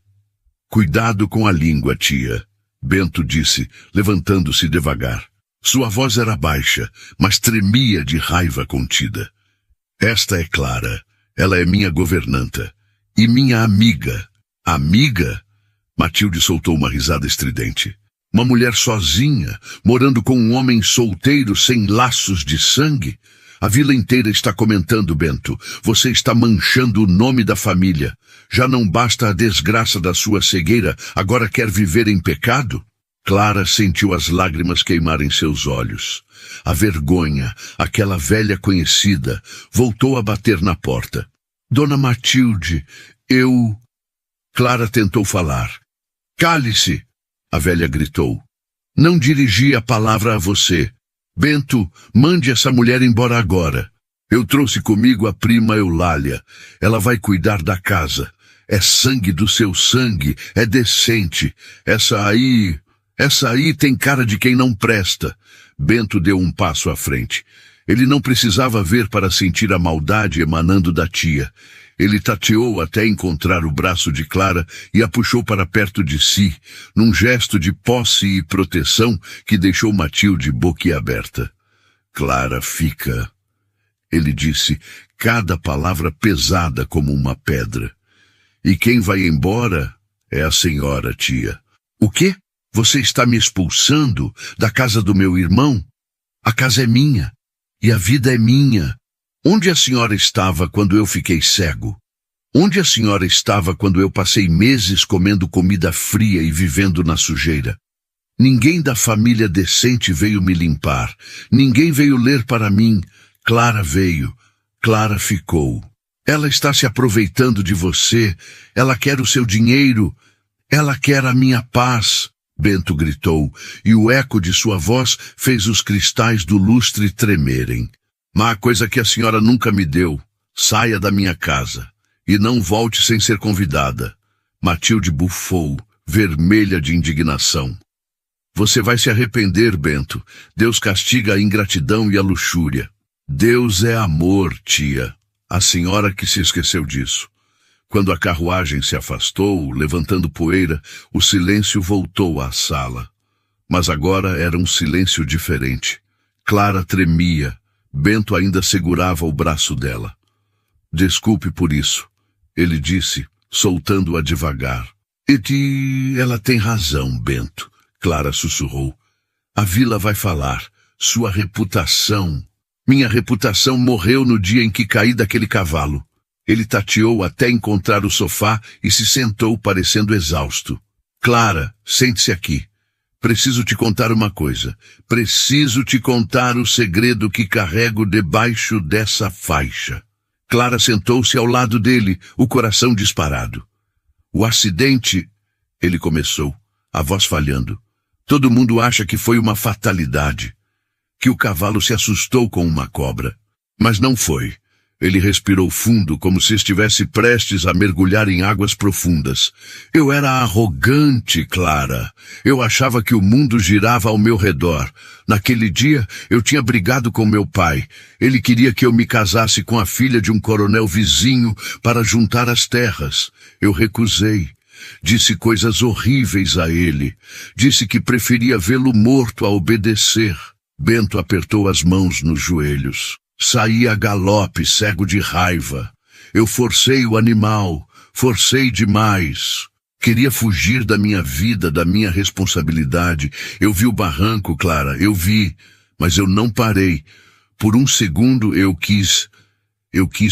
Speaker 1: Cuidado com a língua, tia, Bento disse, levantando-se devagar. Sua voz era baixa, mas tremia de raiva contida. Esta é Clara. Ela é minha governanta. E minha amiga. Amiga? Matilde soltou uma risada estridente. Uma mulher sozinha, morando com um homem solteiro sem laços de sangue? A vila inteira está comentando, Bento. Você está manchando o nome da família. Já não basta a desgraça da sua cegueira, agora quer viver em pecado? Clara sentiu as lágrimas queimarem seus olhos. A vergonha, aquela velha conhecida, voltou a bater na porta. Dona Matilde, Clara tentou falar. Cale-se! A velha gritou. Não dirigi a palavra a você. Bento, mande essa mulher embora agora. Eu trouxe comigo a prima Eulália. Ela vai cuidar da casa. É sangue do seu sangue, é decente. Essa aí tem cara de quem não presta. Bento deu um passo à frente. Ele não precisava ver para sentir a maldade emanando da tia. Ele tateou até encontrar o braço de Clara e a puxou para perto de si, num gesto de posse e proteção que deixou Matilde boquiaberta. Clara, fica. Ele disse, cada palavra pesada como uma pedra. E quem vai embora é a senhora, tia. O quê? Você está me expulsando da casa do meu irmão? A casa é minha. E a vida é minha. Onde a senhora estava quando eu fiquei cego? Onde a senhora estava quando eu passei meses comendo comida fria e vivendo na sujeira? Ninguém da família decente veio me limpar. Ninguém veio ler para mim. Clara veio. Clara ficou. Ela está se aproveitando de você. Ela quer o seu dinheiro. Ela quer a minha paz. Bento gritou, e o eco de sua voz fez os cristais do lustre tremerem. Má coisa que a senhora nunca me deu. Saia da minha casa. E não volte sem ser convidada. Matilde bufou, vermelha de indignação. Você vai se arrepender, Bento. Deus castiga a ingratidão e a luxúria. Deus é amor, tia. A senhora que se esqueceu disso. Quando a carruagem se afastou, levantando poeira, o silêncio voltou à sala. Mas agora era um silêncio diferente. Clara tremia. Bento ainda segurava o braço dela. Desculpe por isso, ele disse, soltando-a devagar. Ela tem razão, Bento, Clara sussurrou. A vila vai falar. Sua reputação. Minha reputação morreu no dia em que caí daquele cavalo. Ele tateou até encontrar o sofá e se sentou parecendo exausto. Clara, sente-se aqui. Preciso te contar uma coisa. Preciso te contar o segredo que carrego debaixo dessa faixa. Clara sentou-se ao lado dele, o coração disparado. O acidente... Ele começou, a voz falhando. Todo mundo acha que foi uma fatalidade, que o cavalo se assustou com uma cobra. Mas não foi. Ele respirou fundo, como se estivesse prestes a mergulhar em águas profundas. Eu era arrogante, Clara. Eu achava que o mundo girava ao meu redor. Naquele dia, eu tinha brigado com meu pai. Ele queria que eu me casasse com a filha de um coronel vizinho para juntar as terras. Eu recusei. Disse coisas horríveis a ele. Disse que preferia vê-lo morto a obedecer. Bento apertou as mãos nos joelhos. Saí a galope, cego de raiva. Eu forcei o animal, forcei demais. Queria fugir da minha vida, da minha responsabilidade. Eu vi o barranco, Clara, eu vi, mas eu não parei. Por um segundo eu quis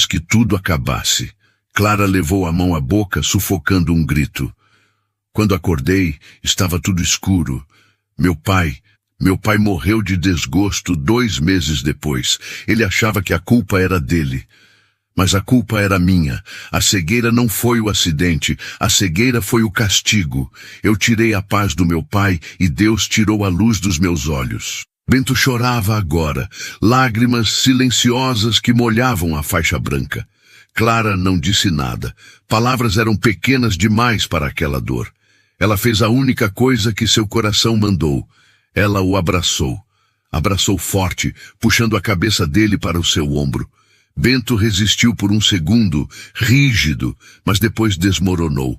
Speaker 1: que tudo acabasse. Clara levou a mão à boca, sufocando um grito. Quando acordei, estava tudo escuro. Meu pai morreu de desgosto 2 meses depois. Ele achava que a culpa era dele. Mas a culpa era minha. A cegueira não foi o acidente. A cegueira foi o castigo. Eu tirei a paz do meu pai e Deus tirou a luz dos meus olhos. Bento chorava agora, lágrimas silenciosas que molhavam a faixa branca. Clara não disse nada. Palavras eram pequenas demais para aquela dor. Ela fez a única coisa que seu coração mandou. Ela o abraçou. Abraçou forte, puxando a cabeça dele para o seu ombro. Bento resistiu por um segundo, rígido, mas depois desmoronou.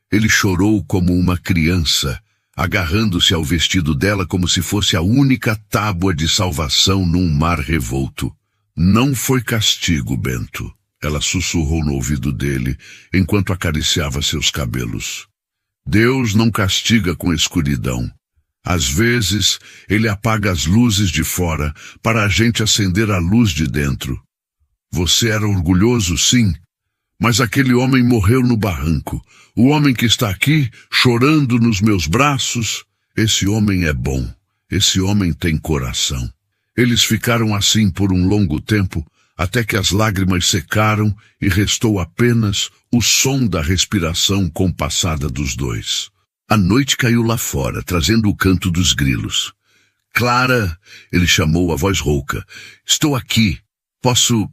Speaker 1: Ele chorou como uma criança, agarrando-se ao vestido dela como se fosse a única tábua de salvação num mar revolto. Não foi castigo, Bento. Ela sussurrou no ouvido dele, enquanto acariciava seus cabelos. Deus não castiga com escuridão. Às vezes, ele apaga as luzes de fora para a gente acender a luz de dentro. Você era orgulhoso, sim, mas aquele homem morreu no barranco. O homem que está aqui, chorando nos meus braços, esse homem é bom. Esse homem tem coração. Eles ficaram assim por um longo tempo, até que as lágrimas secaram e restou apenas o som da respiração compassada dos dois. A noite caiu lá fora, trazendo o canto dos grilos. Clara, ele chamou a voz rouca. Estou aqui. Posso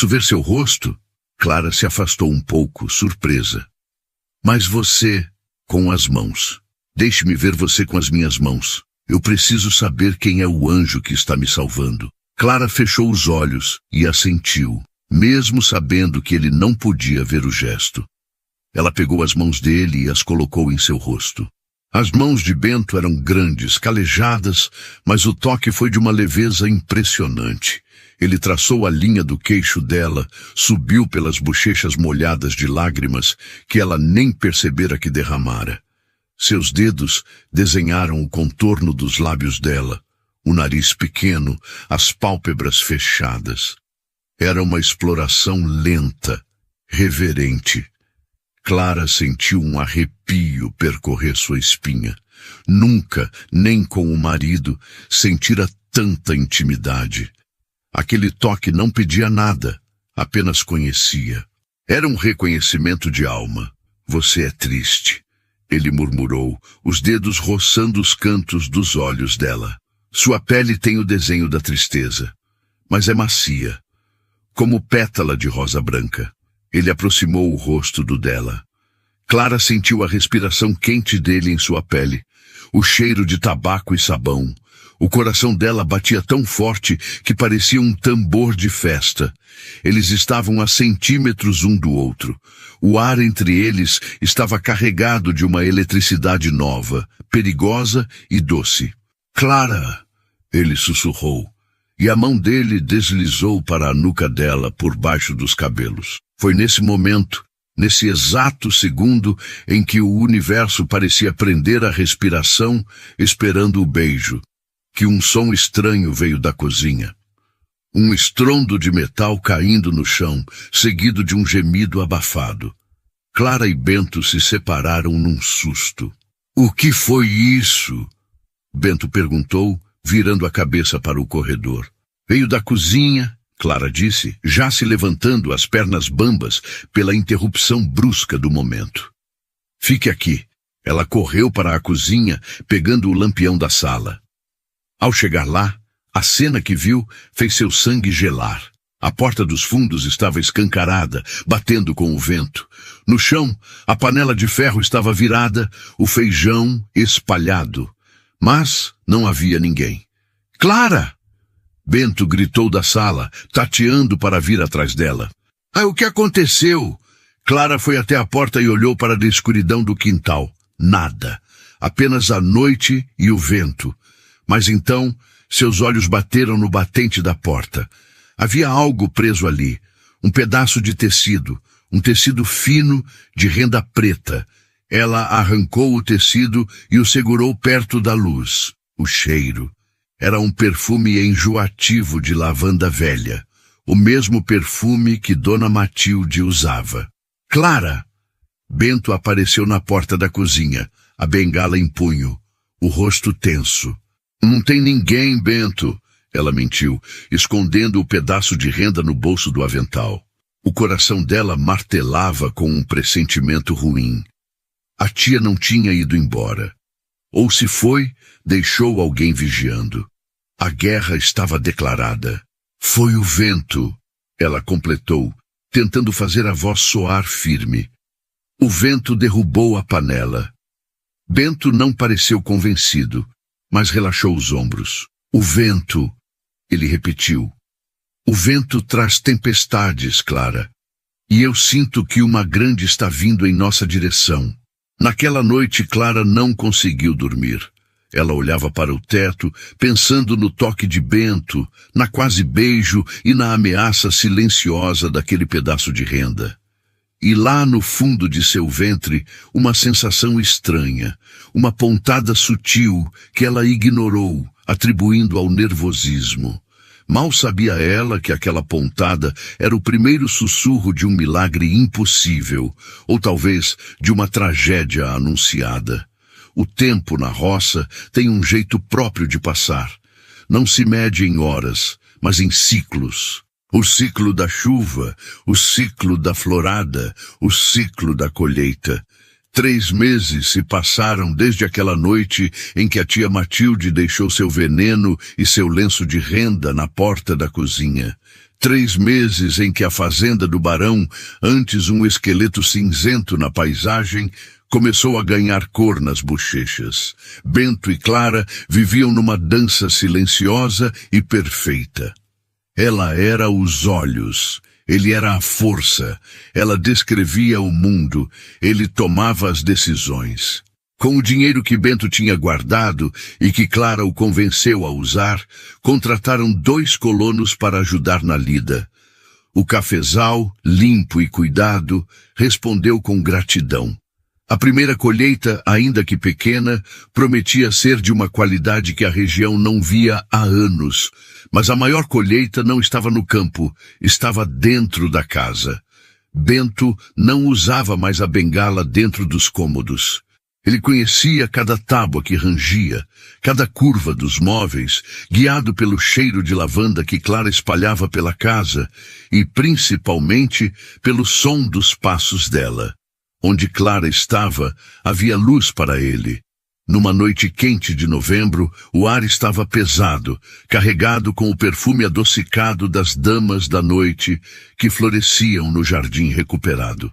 Speaker 1: ver seu rosto? Clara se afastou um pouco, surpresa. Mas você, com as mãos. Deixe-me ver você com as minhas mãos. Eu preciso saber quem é o anjo que está me salvando. Clara fechou os olhos e assentiu, mesmo sabendo que ele não podia ver o gesto. Ela pegou as mãos dele e as colocou em seu rosto. As mãos de Bento eram grandes, calejadas, mas o toque foi de uma leveza impressionante. Ele traçou a linha do queixo dela, subiu pelas bochechas molhadas de lágrimas que ela nem percebera que derramara. Seus dedos desenharam o contorno dos lábios dela, o nariz pequeno, as pálpebras fechadas. Era uma exploração lenta, reverente. Clara sentiu um arrepio percorrer sua espinha. Nunca, nem com o marido, sentira tanta intimidade. Aquele toque não pedia nada, apenas conhecia. Era um reconhecimento de alma. Você é triste, ele murmurou, os dedos roçando os cantos dos olhos dela. Sua pele tem o desenho da tristeza, mas é macia, como pétala de rosa branca. Ele aproximou o rosto do dela. Clara sentiu a respiração quente dele em sua pele, o cheiro de tabaco e sabão. O coração dela batia tão forte que parecia um tambor de festa. Eles estavam a centímetros um do outro. O ar entre eles estava carregado de uma eletricidade nova, perigosa e doce. Clara! Ele sussurrou, e a mão dele deslizou para a nuca dela por baixo dos cabelos. Foi nesse momento, nesse exato segundo, em que o universo parecia prender a respiração, esperando o beijo, que um som estranho veio da cozinha. Um estrondo de metal caindo no chão, seguido de um gemido abafado. Clara e Bento se separaram num susto. O que foi isso? Bento perguntou, virando a cabeça para o corredor. Veio da cozinha, Clara disse, já se levantando, as pernas bambas, pela interrupção brusca do momento. Fique aqui. Ela correu para a cozinha, pegando o lampião da sala. Ao chegar lá, a cena que viu fez seu sangue gelar. A porta dos fundos estava escancarada, batendo com o vento. No chão, a panela de ferro estava virada, o feijão espalhado. Mas não havia ninguém. Clara! Bento gritou da sala, tateando para vir atrás dela. O que aconteceu? Clara foi até a porta e olhou para a escuridão do quintal. Nada. Apenas a noite e o vento. Mas então, seus olhos bateram no batente da porta. Havia algo preso ali. Um pedaço de tecido. Um tecido fino de renda preta. Ela arrancou o tecido e o segurou perto da luz. O cheiro. Era um perfume enjoativo de lavanda velha. O mesmo perfume que Dona Matilde usava. Clara! Bento apareceu na porta da cozinha, a bengala em punho, o rosto tenso. Não tem ninguém, Bento, ela mentiu, escondendo o pedaço de renda no bolso do avental. O coração dela martelava com um pressentimento ruim. A tia não tinha ido embora. Ou se foi, deixou alguém vigiando. A guerra estava declarada. Foi o vento, ela completou, tentando fazer a voz soar firme. O vento derrubou a panela. Bento não pareceu convencido, mas relaxou os ombros. O vento, ele repetiu. O vento traz tempestades, Clara. E eu sinto que uma grande está vindo em nossa direção. Naquela noite, Clara não conseguiu dormir. Ela olhava para o teto, pensando no toque de Bento, na quase beijo e na ameaça silenciosa daquele pedaço de renda. E lá no fundo de seu ventre, uma sensação estranha, uma pontada sutil que ela ignorou, atribuindo ao nervosismo. Mal sabia ela que aquela pontada era o primeiro sussurro de um milagre impossível, ou talvez de uma tragédia anunciada. O tempo na roça tem um jeito próprio de passar. Não se mede em horas, mas em ciclos. O ciclo da chuva, o ciclo da florada, o ciclo da colheita. 3 meses se passaram desde aquela noite em que a tia Matilde deixou seu veneno e seu lenço de renda na porta da cozinha. 3 meses em que a fazenda do barão, antes um esqueleto cinzento na paisagem, começou a ganhar cor nas bochechas. Bento e Clara viviam numa dança silenciosa e perfeita. Ela era os olhos, ele era a força, ela descrevia o mundo, ele tomava as decisões. Com o dinheiro que Bento tinha guardado e que Clara o convenceu a usar, contrataram 2 colonos para ajudar na lida. O cafezal, limpo e cuidado, respondeu com gratidão. A primeira colheita, ainda que pequena, prometia ser de uma qualidade que a região não via há anos. Mas a maior colheita não estava no campo, estava dentro da casa. Bento não usava mais a bengala dentro dos cômodos. Ele conhecia cada tábua que rangia, cada curva dos móveis, guiado pelo cheiro de lavanda que Clara espalhava pela casa e, principalmente, pelo som dos passos dela. Onde Clara estava, havia luz para ele. Numa noite quente de novembro, o ar estava pesado, carregado com o perfume adocicado das damas da noite que floresciam no jardim recuperado.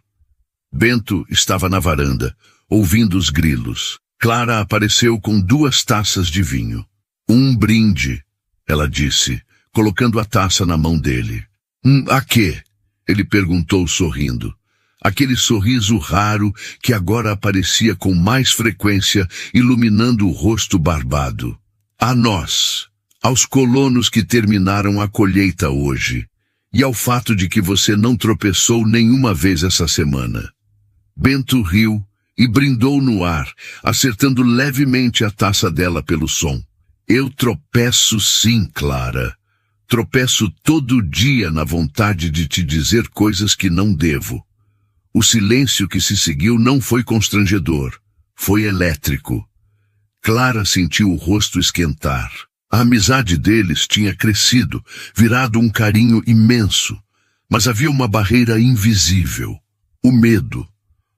Speaker 1: Bento estava na varanda, ouvindo os grilos. Clara apareceu com 2 taças de vinho. Um brinde, ela disse, colocando a taça na mão dele. A quê? Ele perguntou sorrindo. Aquele sorriso raro que agora aparecia com mais frequência, iluminando o rosto barbado. A nós, aos colonos que terminaram a colheita hoje, e ao fato de que você não tropeçou nenhuma vez essa semana. Bento riu e brindou no ar, acertando levemente a taça dela pelo som. Eu tropeço sim, Clara. Tropeço todo dia na vontade de te dizer coisas que não devo. O silêncio que se seguiu não foi constrangedor, foi elétrico. Clara sentiu o rosto esquentar. A amizade deles tinha crescido, virado um carinho imenso, mas havia uma barreira invisível, o medo.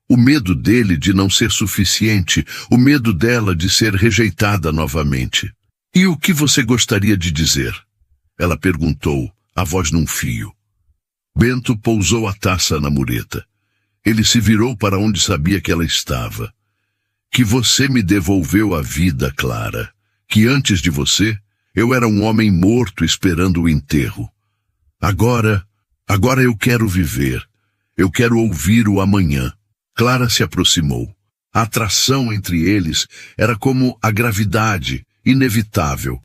Speaker 1: O medo dele de não ser suficiente, o medo dela de ser rejeitada novamente. E o que você gostaria de dizer? Ela perguntou, a voz num fio. Bento pousou a taça na mureta. Ele se virou para onde sabia que ela estava. Que você me devolveu a vida, Clara. Que antes de você, eu era um homem morto esperando o enterro. Agora eu quero viver. Eu quero ouvir o amanhã. Clara se aproximou. A atração entre eles era como a gravidade, inevitável.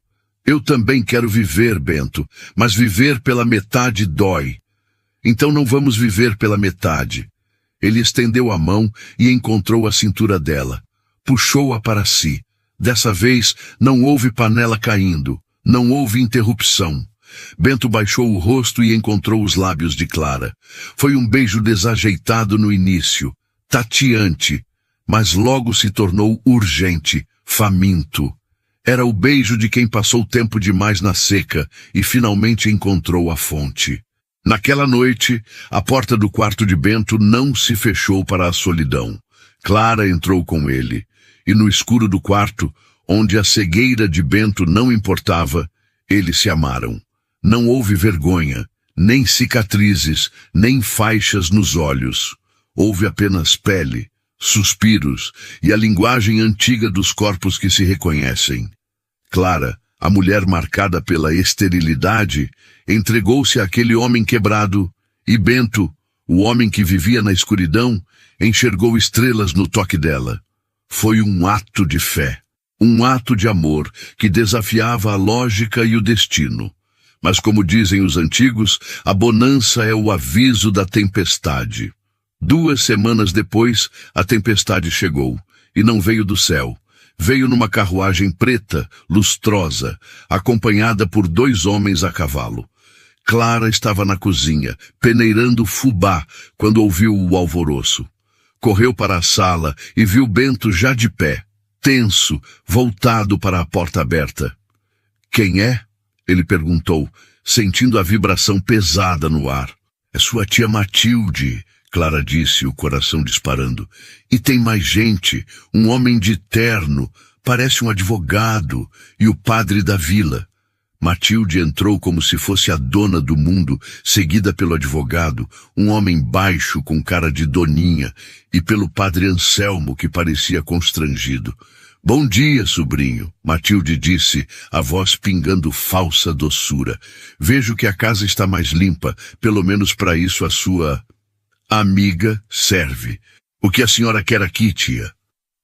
Speaker 1: Eu também quero viver, Bento, mas viver pela metade dói. Então não vamos viver pela metade. Ele estendeu a mão e encontrou a cintura dela. Puxou-a para si. Dessa vez não houve panela caindo. Não houve interrupção. Bento baixou o rosto e encontrou os lábios de Clara. Foi um beijo desajeitado no início, tateante, mas logo se tornou urgente, faminto. Era o beijo de quem passou tempo demais na seca e finalmente encontrou a fonte. Naquela noite, a porta do quarto de Bento não se fechou para a solidão. Clara entrou com ele, e no escuro do quarto, onde a cegueira de Bento não importava, eles se amaram. Não houve vergonha, nem cicatrizes, nem faixas nos olhos. Houve apenas pele, suspiros e a linguagem antiga dos corpos que se reconhecem. Clara, a mulher marcada pela esterilidade, entregou-se àquele homem quebrado, e Bento, o homem que vivia na escuridão, enxergou estrelas no toque dela. Foi um ato de fé, um ato de amor que desafiava a lógica e o destino. Mas como dizem os antigos, a bonança é o aviso da tempestade. 2 semanas depois, a tempestade chegou, e não veio do céu. Veio numa carruagem preta, lustrosa, acompanhada por 2 homens a cavalo. Clara estava na cozinha, peneirando fubá, quando ouviu o alvoroço. Correu para a sala e viu Bento já de pé, tenso, voltado para a porta aberta. Quem é? Ele perguntou, sentindo a vibração pesada no ar. É sua tia Matilde, Clara disse, o coração disparando. E tem mais gente, um homem de terno, parece um advogado, e o padre da vila. Matilde entrou como se fosse a dona do mundo, seguida pelo advogado, um homem baixo com cara de doninha, e pelo padre Anselmo, que parecia constrangido. Bom dia, sobrinho, Matilde disse, a voz pingando falsa doçura. Vejo que a casa está mais limpa, pelo menos para isso a sua amiga serve. O que a senhora quer aqui, tia?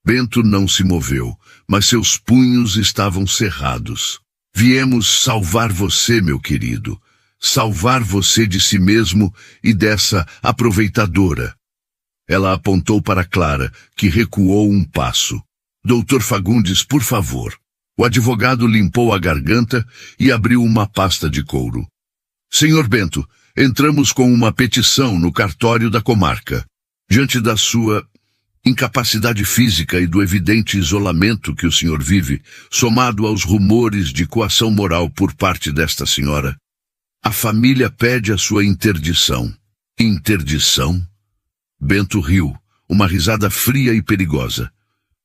Speaker 1: Bento não se moveu, mas seus punhos estavam cerrados. Viemos salvar você, meu querido. Salvar você de si mesmo e dessa aproveitadora. Ela apontou para Clara, que recuou um passo. Doutor Fagundes, por favor. O advogado limpou a garganta e abriu uma pasta de couro. Senhor Bento, entramos com uma petição no cartório da comarca. Diante da sua incapacidade física e do evidente isolamento que o senhor vive, somado aos rumores de coação moral por parte desta senhora, a família pede a sua interdição. Interdição? Bento riu, uma risada fria e perigosa.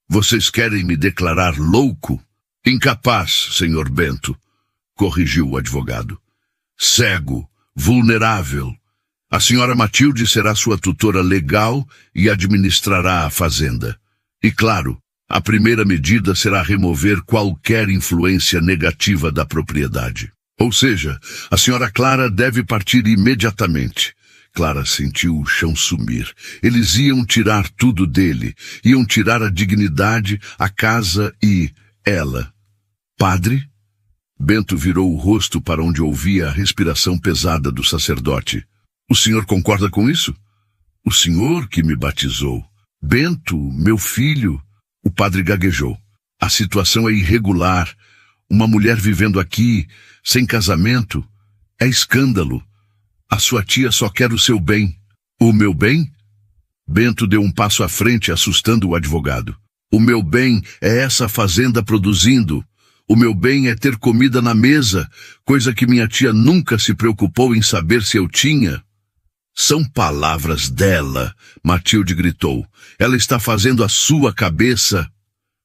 Speaker 1: Vocês querem me declarar louco? Incapaz, senhor Bento, corrigiu o advogado. Cego, vulnerável. A senhora Matilde será sua tutora legal e administrará a fazenda. E claro, a primeira medida será remover qualquer influência negativa da propriedade. Ou seja, a senhora Clara deve partir imediatamente. Clara sentiu o chão sumir. Eles iam tirar tudo dele. Iam tirar a dignidade, a casa e ela. Padre? Bento virou o rosto para onde ouvia a respiração pesada do sacerdote. O senhor concorda com isso? O senhor que me batizou. Bento, meu filho. O padre gaguejou. A situação é irregular. Uma mulher vivendo aqui, sem casamento, é escândalo. A sua tia só quer o seu bem. O meu bem? Bento deu um passo à frente, assustando o advogado. O meu bem é essa fazenda produzindo. O meu bem é ter comida na mesa, coisa que minha tia nunca se preocupou em saber se eu tinha. São palavras dela, Matilde gritou. Ela está fazendo a sua cabeça.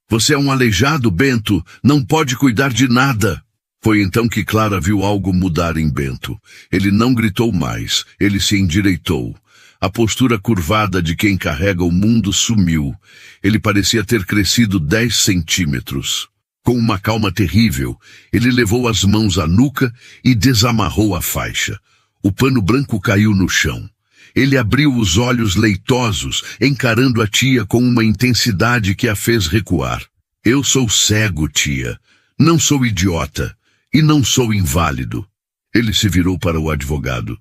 Speaker 1: Você é um aleijado, Bento, não pode cuidar de nada. Foi então que Clara viu algo mudar em Bento. Ele não gritou mais, ele se endireitou. A postura curvada de quem carrega o mundo sumiu. Ele parecia ter crescido 10 centímetros. Com uma calma terrível, ele levou as mãos à nuca e desamarrou a faixa. O pano branco caiu no chão. Ele abriu os olhos leitosos, encarando a tia com uma intensidade que a fez recuar. Eu sou cego, tia. Não sou idiota. E não sou inválido. Ele se virou para o advogado.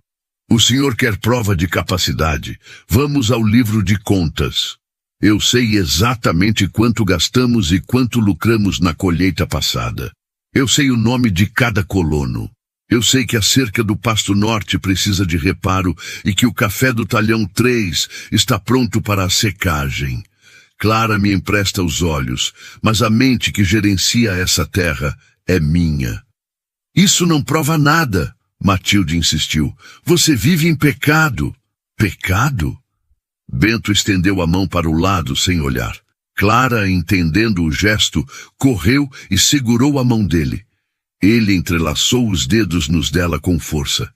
Speaker 1: O senhor quer prova de capacidade. Vamos ao livro de contas. Eu sei exatamente quanto gastamos e quanto lucramos na colheita passada. Eu sei o nome de cada colono. Eu sei que a cerca do Pasto Norte precisa de reparo e que o café do Talhão 3 está pronto para a secagem. Clara me empresta os olhos, mas a mente que gerencia essa terra é minha. Isso não prova nada, Matilde insistiu. Você vive em pecado. Pecado? Bento estendeu a mão para o lado sem olhar. Clara, entendendo o gesto, correu e segurou a mão dele. Ele entrelaçou os dedos nos dela com força.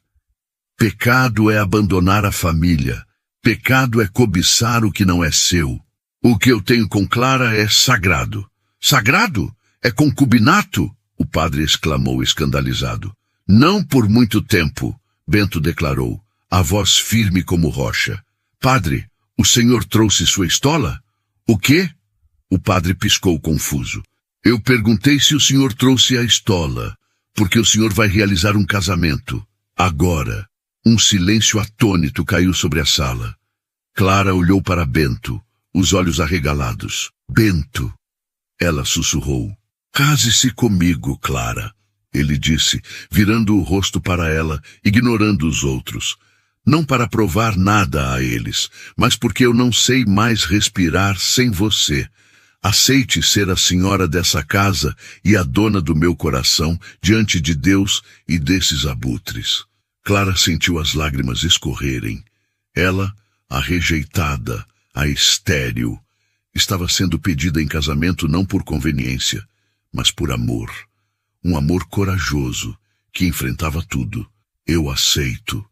Speaker 1: Pecado é abandonar a família. Pecado é cobiçar o que não é seu. O que eu tenho com Clara é sagrado. Sagrado? É concubinato? O padre exclamou escandalizado. Não por muito tempo, Bento declarou, a voz firme como rocha. Padre, o senhor trouxe sua estola? O quê? O padre piscou confuso. Eu perguntei se o senhor trouxe a estola, porque o senhor vai realizar um casamento. Agora. Um silêncio atônito caiu sobre a sala. Clara olhou para Bento, os olhos arregalados. Bento! Ela sussurrou. Case-se comigo, Clara, ele disse, virando o rosto para ela, ignorando os outros. Não para provar nada a eles, mas porque eu não sei mais respirar sem você. Aceite ser a senhora dessa casa e a dona do meu coração diante de Deus e desses abutres. Clara sentiu as lágrimas escorrerem. Ela, a rejeitada, a estéril, estava sendo pedida em casamento não por conveniência, mas por amor. Um amor corajoso, que enfrentava tudo. Eu aceito,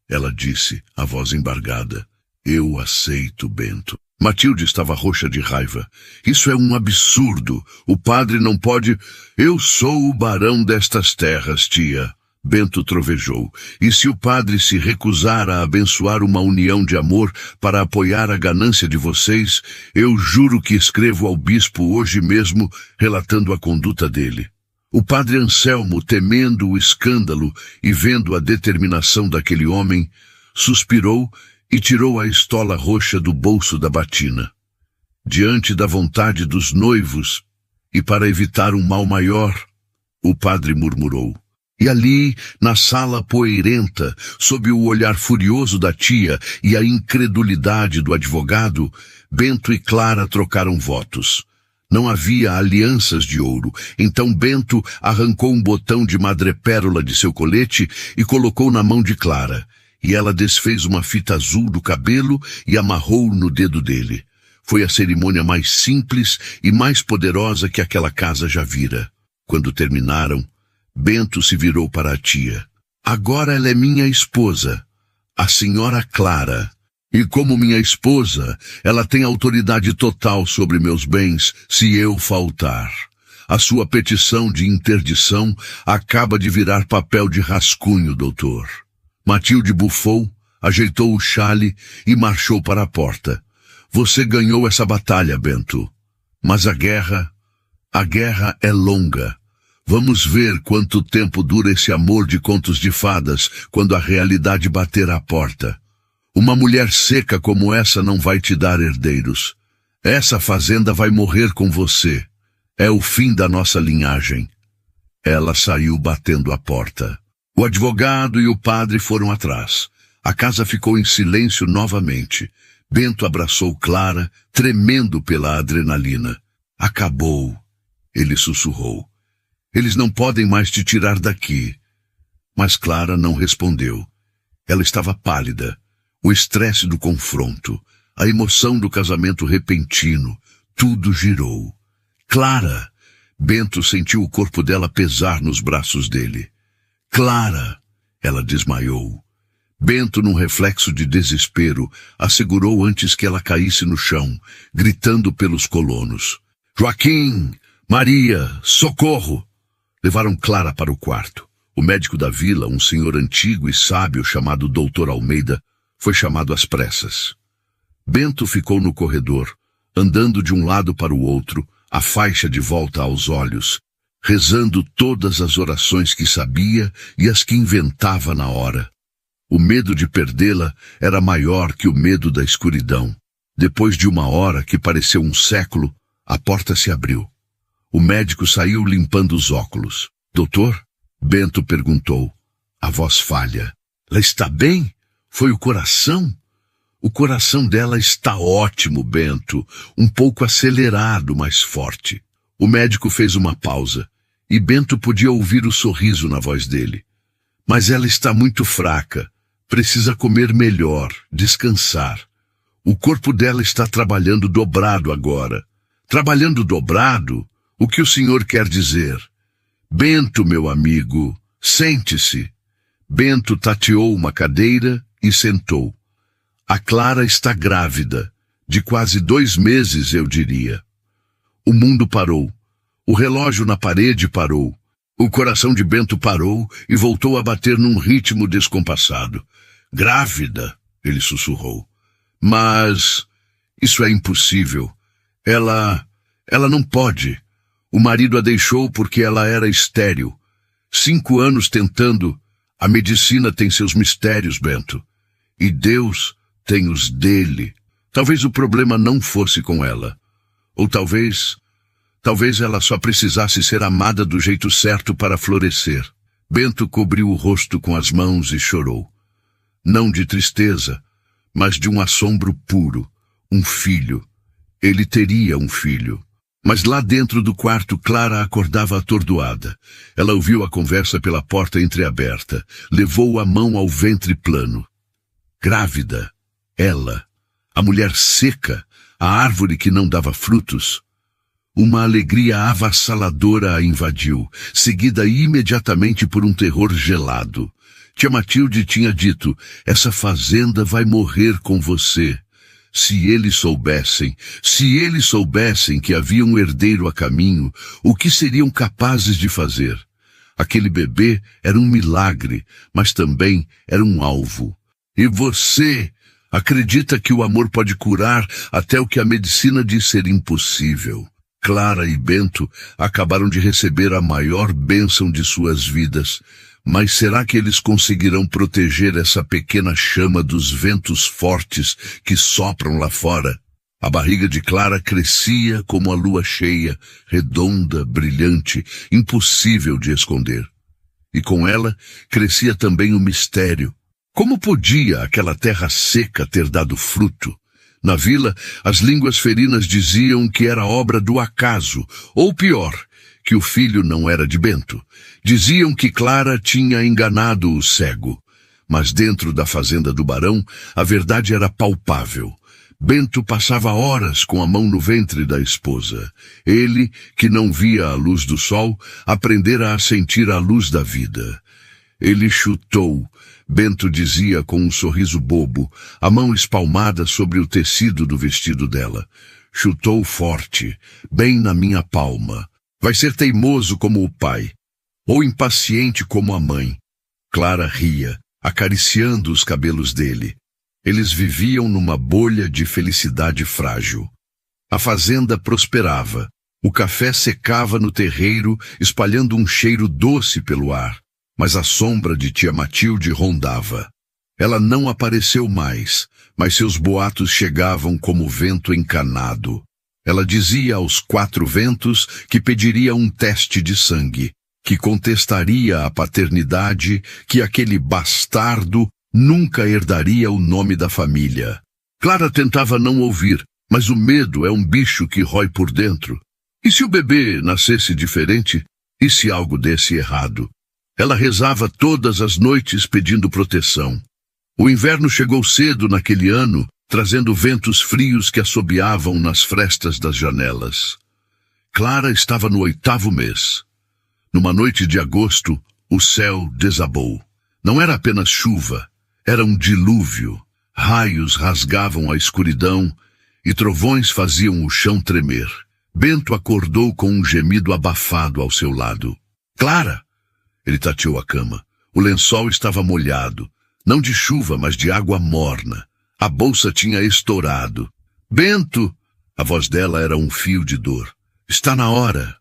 Speaker 1: ela disse, a voz embargada. Eu aceito, Bento. Matilde estava roxa de raiva. Isso é um absurdo. O padre não pode... Eu sou o barão destas terras, tia. Bento trovejou. E se o padre se recusar a abençoar uma união de amor para apoiar a ganância de vocês, eu juro que escrevo ao bispo hoje mesmo relatando a conduta dele. O padre Anselmo, temendo o escândalo e vendo a determinação daquele homem, suspirou e tirou a estola roxa do bolso da batina. Diante da vontade dos noivos e para evitar um mal maior, o padre murmurou. E ali, na sala poeirenta, sob o olhar furioso da tia e a incredulidade do advogado, Bento e Clara trocaram votos. Não havia alianças de ouro, então Bento arrancou um botão de madrepérola de seu colete e colocou na mão de Clara, e ela desfez uma fita azul do cabelo e amarrou no dedo dele. Foi a cerimônia mais simples e mais poderosa que aquela casa já vira. Quando terminaram, Bento se virou para a tia. Agora ela é minha esposa, a senhora Clara. E como minha esposa, ela tem autoridade total sobre meus bens se eu faltar. A sua petição de interdição acaba de virar papel de rascunho, doutor. Matilde bufou, ajeitou o chale e marchou para a porta. Você ganhou essa batalha, Bento. Mas a guerra é longa. Vamos ver quanto tempo dura esse amor de contos de fadas quando a realidade bater à porta. Uma mulher seca como essa não vai te dar herdeiros. Essa fazenda vai morrer com você. É o fim da nossa linhagem. Ela saiu batendo a porta. O advogado e o padre foram atrás. A casa ficou em silêncio novamente. Bento abraçou Clara, tremendo pela adrenalina. Acabou, ele sussurrou. Eles não podem mais te tirar daqui. Mas Clara não respondeu. Ela estava pálida. O estresse do confronto, a emoção do casamento repentino, tudo girou. Clara! Bento sentiu o corpo dela pesar nos braços dele. Clara! Ela desmaiou. Bento, num reflexo de desespero, a segurou antes que ela caísse no chão, gritando pelos colonos. Joaquim! Maria! Socorro! Levaram Clara para o quarto. O médico da vila, um senhor antigo e sábio chamado Dr. Almeida, foi chamado às pressas. Bento ficou no corredor, andando de um lado para o outro, a faixa de volta aos olhos, rezando todas as orações que sabia e as que inventava na hora. O medo de perdê-la era maior que o medo da escuridão. Depois de uma hora, que pareceu um século, a porta se abriu. O médico saiu limpando os óculos. Doutor? Bento perguntou. A voz falha. Ela está bem? Foi o coração? O coração dela está ótimo, Bento. Um pouco acelerado, mas forte. O médico fez uma pausa, e Bento podia ouvir o sorriso na voz dele. Mas ela está muito fraca. Precisa comer melhor, descansar. O corpo dela está trabalhando dobrado agora. Trabalhando dobrado? O que o senhor quer dizer? Bento, meu amigo, sente-se. Bento tateou uma cadeira e sentou. A Clara está grávida, de quase 2 meses, eu diria. O mundo parou. O relógio na parede parou. O coração de Bento parou e voltou a bater num ritmo descompassado. Grávida, ele sussurrou. Mas isso é impossível. Ela não pode. O marido a deixou porque ela era estéril. 5 anos tentando. A medicina tem seus mistérios, Bento. E Deus tem os dele. Talvez o problema não fosse com ela. Ou talvez ela só precisasse ser amada do jeito certo para florescer. Bento cobriu o rosto com as mãos e chorou. Não de tristeza, mas de um assombro puro. Um filho. Ele teria um filho. Mas lá dentro do quarto, Clara acordava atordoada. Ela ouviu a conversa pela porta entreaberta. Levou a mão ao ventre plano. Grávida. Ela. A mulher seca. A árvore que não dava frutos. Uma alegria avassaladora a invadiu, seguida imediatamente por um terror gelado. Tia Matilde tinha dito, essa fazenda vai morrer com você. Se eles soubessem que havia um herdeiro a caminho, o que seriam capazes de fazer? Aquele bebê era um milagre, mas também era um alvo. E você acredita que o amor pode curar até o que a medicina diz ser impossível? Clara e Bento acabaram de receber a maior bênção de suas vidas. Mas será que eles conseguirão proteger essa pequena chama dos ventos fortes que sopram lá fora? A barriga de Clara crescia como a lua cheia, redonda, brilhante, impossível de esconder. E com ela crescia também o mistério. Como podia aquela terra seca ter dado fruto? Na vila, as línguas ferinas diziam que era obra do acaso, ou pior, que o filho não era de Bento. Diziam que Clara tinha enganado o cego. Mas dentro da fazenda do barão, a verdade era palpável. Bento passava horas com a mão no ventre da esposa. Ele, que não via a luz do sol, aprendera a sentir a luz da vida. Ele chutou, Bento dizia com um sorriso bobo, a mão espalmada sobre o tecido do vestido dela. Chutou forte, bem na minha palma. Vai ser teimoso como o pai, ou impaciente como a mãe. Clara ria, acariciando os cabelos dele. Eles viviam numa bolha de felicidade frágil. A fazenda prosperava. O café secava no terreiro, espalhando um cheiro doce pelo ar. Mas a sombra de tia Matilde rondava. Ela não apareceu mais, mas seus boatos chegavam como vento encanado. Ela dizia aos 4 ventos que pediria um teste de sangue, que contestaria a paternidade, que aquele bastardo nunca herdaria o nome da família. Clara tentava não ouvir, mas o medo é um bicho que rói por dentro. E se o bebê nascesse diferente? E se algo desse errado? Ela rezava todas as noites pedindo proteção. O inverno chegou cedo naquele ano, trazendo ventos frios que assobiavam nas frestas das janelas. Clara estava no 8º mês. Numa noite de agosto, o céu desabou. Não era apenas chuva, era um dilúvio. Raios rasgavam a escuridão e trovões faziam o chão tremer. Bento acordou com um gemido abafado ao seu lado. Clara! Ele tateou a cama. O lençol estava molhado, não de chuva, mas de água morna. A bolsa tinha estourado. Bento! A voz dela era um fio de dor. Está na hora.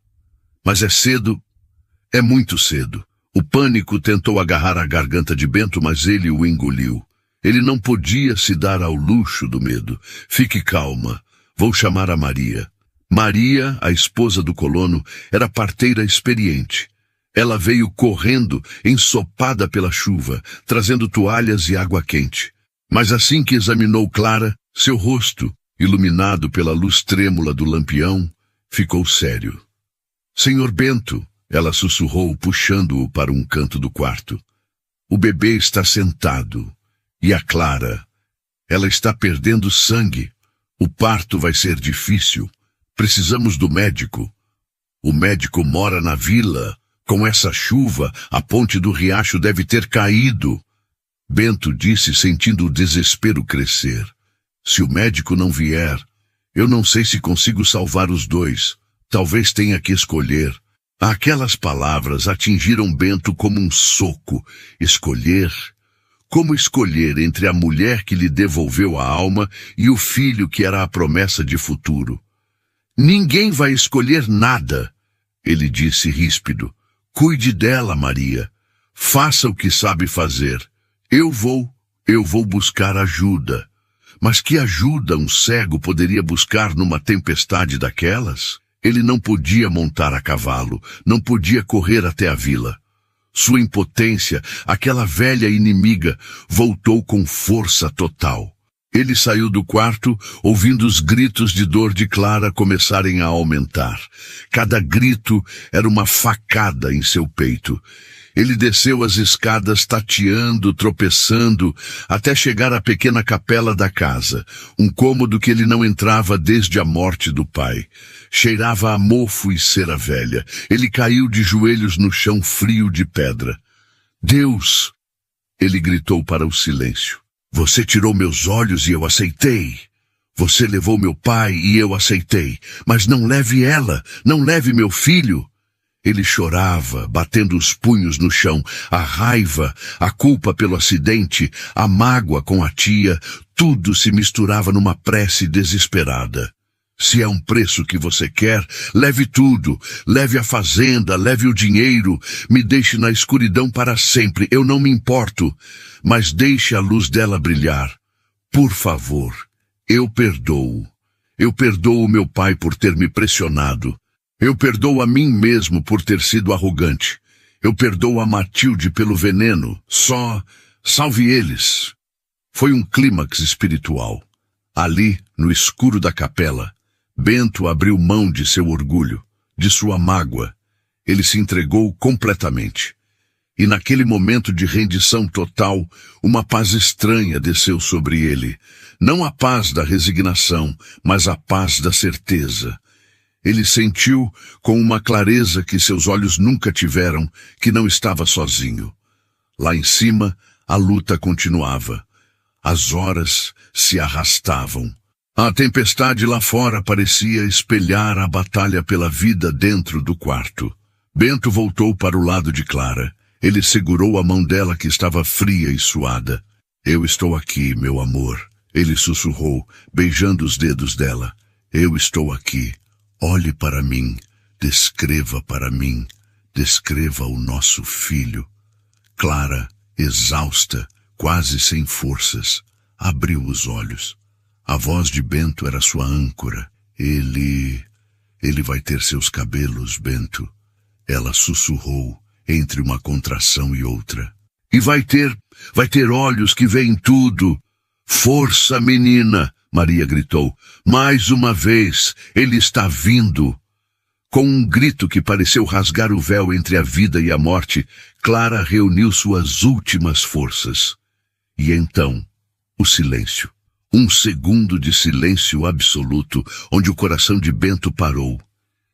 Speaker 1: Mas é cedo. É muito cedo. O pânico tentou agarrar a garganta de Bento, mas ele o engoliu. Ele não podia se dar ao luxo do medo. Fique calma. Vou chamar a Maria. Maria, a esposa do colono, era parteira experiente. Ela veio correndo, ensopada pela chuva, trazendo toalhas e água quente. Mas assim que examinou Clara, seu rosto, iluminado pela luz trêmula do lampião, ficou sério. Senhor Bento, ela sussurrou, puxando-o para um canto do quarto. O bebê está sentado. E a Clara? Ela está perdendo sangue. O parto vai ser difícil. Precisamos do médico. O médico mora na vila. Com essa chuva, a ponte do riacho deve ter caído. Bento disse, sentindo o desespero crescer. Se o médico não vier, eu não sei se consigo salvar os dois. Talvez tenha que escolher. Aquelas palavras atingiram Bento como um soco. Escolher? Como escolher entre a mulher que lhe devolveu a alma e o filho que era a promessa de futuro? Ninguém vai escolher nada, ele disse ríspido. Cuide dela, Maria. Faça o que sabe fazer. Eu vou buscar ajuda. Mas que ajuda um cego poderia buscar numa tempestade daquelas? Ele não podia montar a cavalo, não podia correr até a vila. Sua impotência, aquela velha inimiga, voltou com força total. Ele saiu do quarto, ouvindo os gritos de dor de Clara começarem a aumentar. Cada grito era uma facada em seu peito. Ele desceu as escadas tateando, tropeçando, até chegar à pequena capela da casa, um cômodo que ele não entrava desde a morte do pai. Cheirava a mofo e cera velha. Ele caiu de joelhos no chão frio de pedra. Deus! Ele gritou para o silêncio. Você tirou meus olhos e eu aceitei. Você levou meu pai e eu aceitei. Mas não leve ela, não leve meu filho. Ele chorava, batendo os punhos no chão. A raiva, a culpa pelo acidente, a mágoa com a tia, tudo se misturava numa prece desesperada. Se é um preço que você quer, leve tudo. Leve a fazenda, leve o dinheiro. Me deixe na escuridão para sempre, eu não me importo. Mas deixe a luz dela brilhar. Por favor, eu perdoo. Eu perdoo meu pai por ter me pressionado. Eu perdoo a mim mesmo por ter sido arrogante. Eu perdoo a Matilde pelo veneno. Só salve eles. Foi um clímax espiritual. Ali, no escuro da capela, Bento abriu mão de seu orgulho, de sua mágoa. Ele se entregou completamente. E naquele momento de rendição total, uma paz estranha desceu sobre ele. Não a paz da resignação, mas a paz da certeza. Ele sentiu, com uma clareza que seus olhos nunca tiveram, que não estava sozinho. Lá em cima, a luta continuava. As horas se arrastavam. A tempestade lá fora parecia espelhar a batalha pela vida dentro do quarto. Bento voltou para o lado de Clara. Ele segurou a mão dela que estava fria e suada. Eu estou aqui, meu amor. Ele sussurrou, beijando os dedos dela. Eu estou aqui. Olhe para mim. Descreva para mim. Descreva o nosso filho. Clara, exausta, quase sem forças, abriu os olhos. A voz de Bento era sua âncora. Ele vai ter seus cabelos, Bento. Ela sussurrou, entre uma contração e outra. E vai ter olhos que veem tudo. Força, menina, Maria gritou. Mais uma vez, ele está vindo. Com um grito que pareceu rasgar o véu entre a vida e a morte, Clara reuniu suas últimas forças. E então, o silêncio. Um segundo de silêncio absoluto, onde o coração de Bento parou.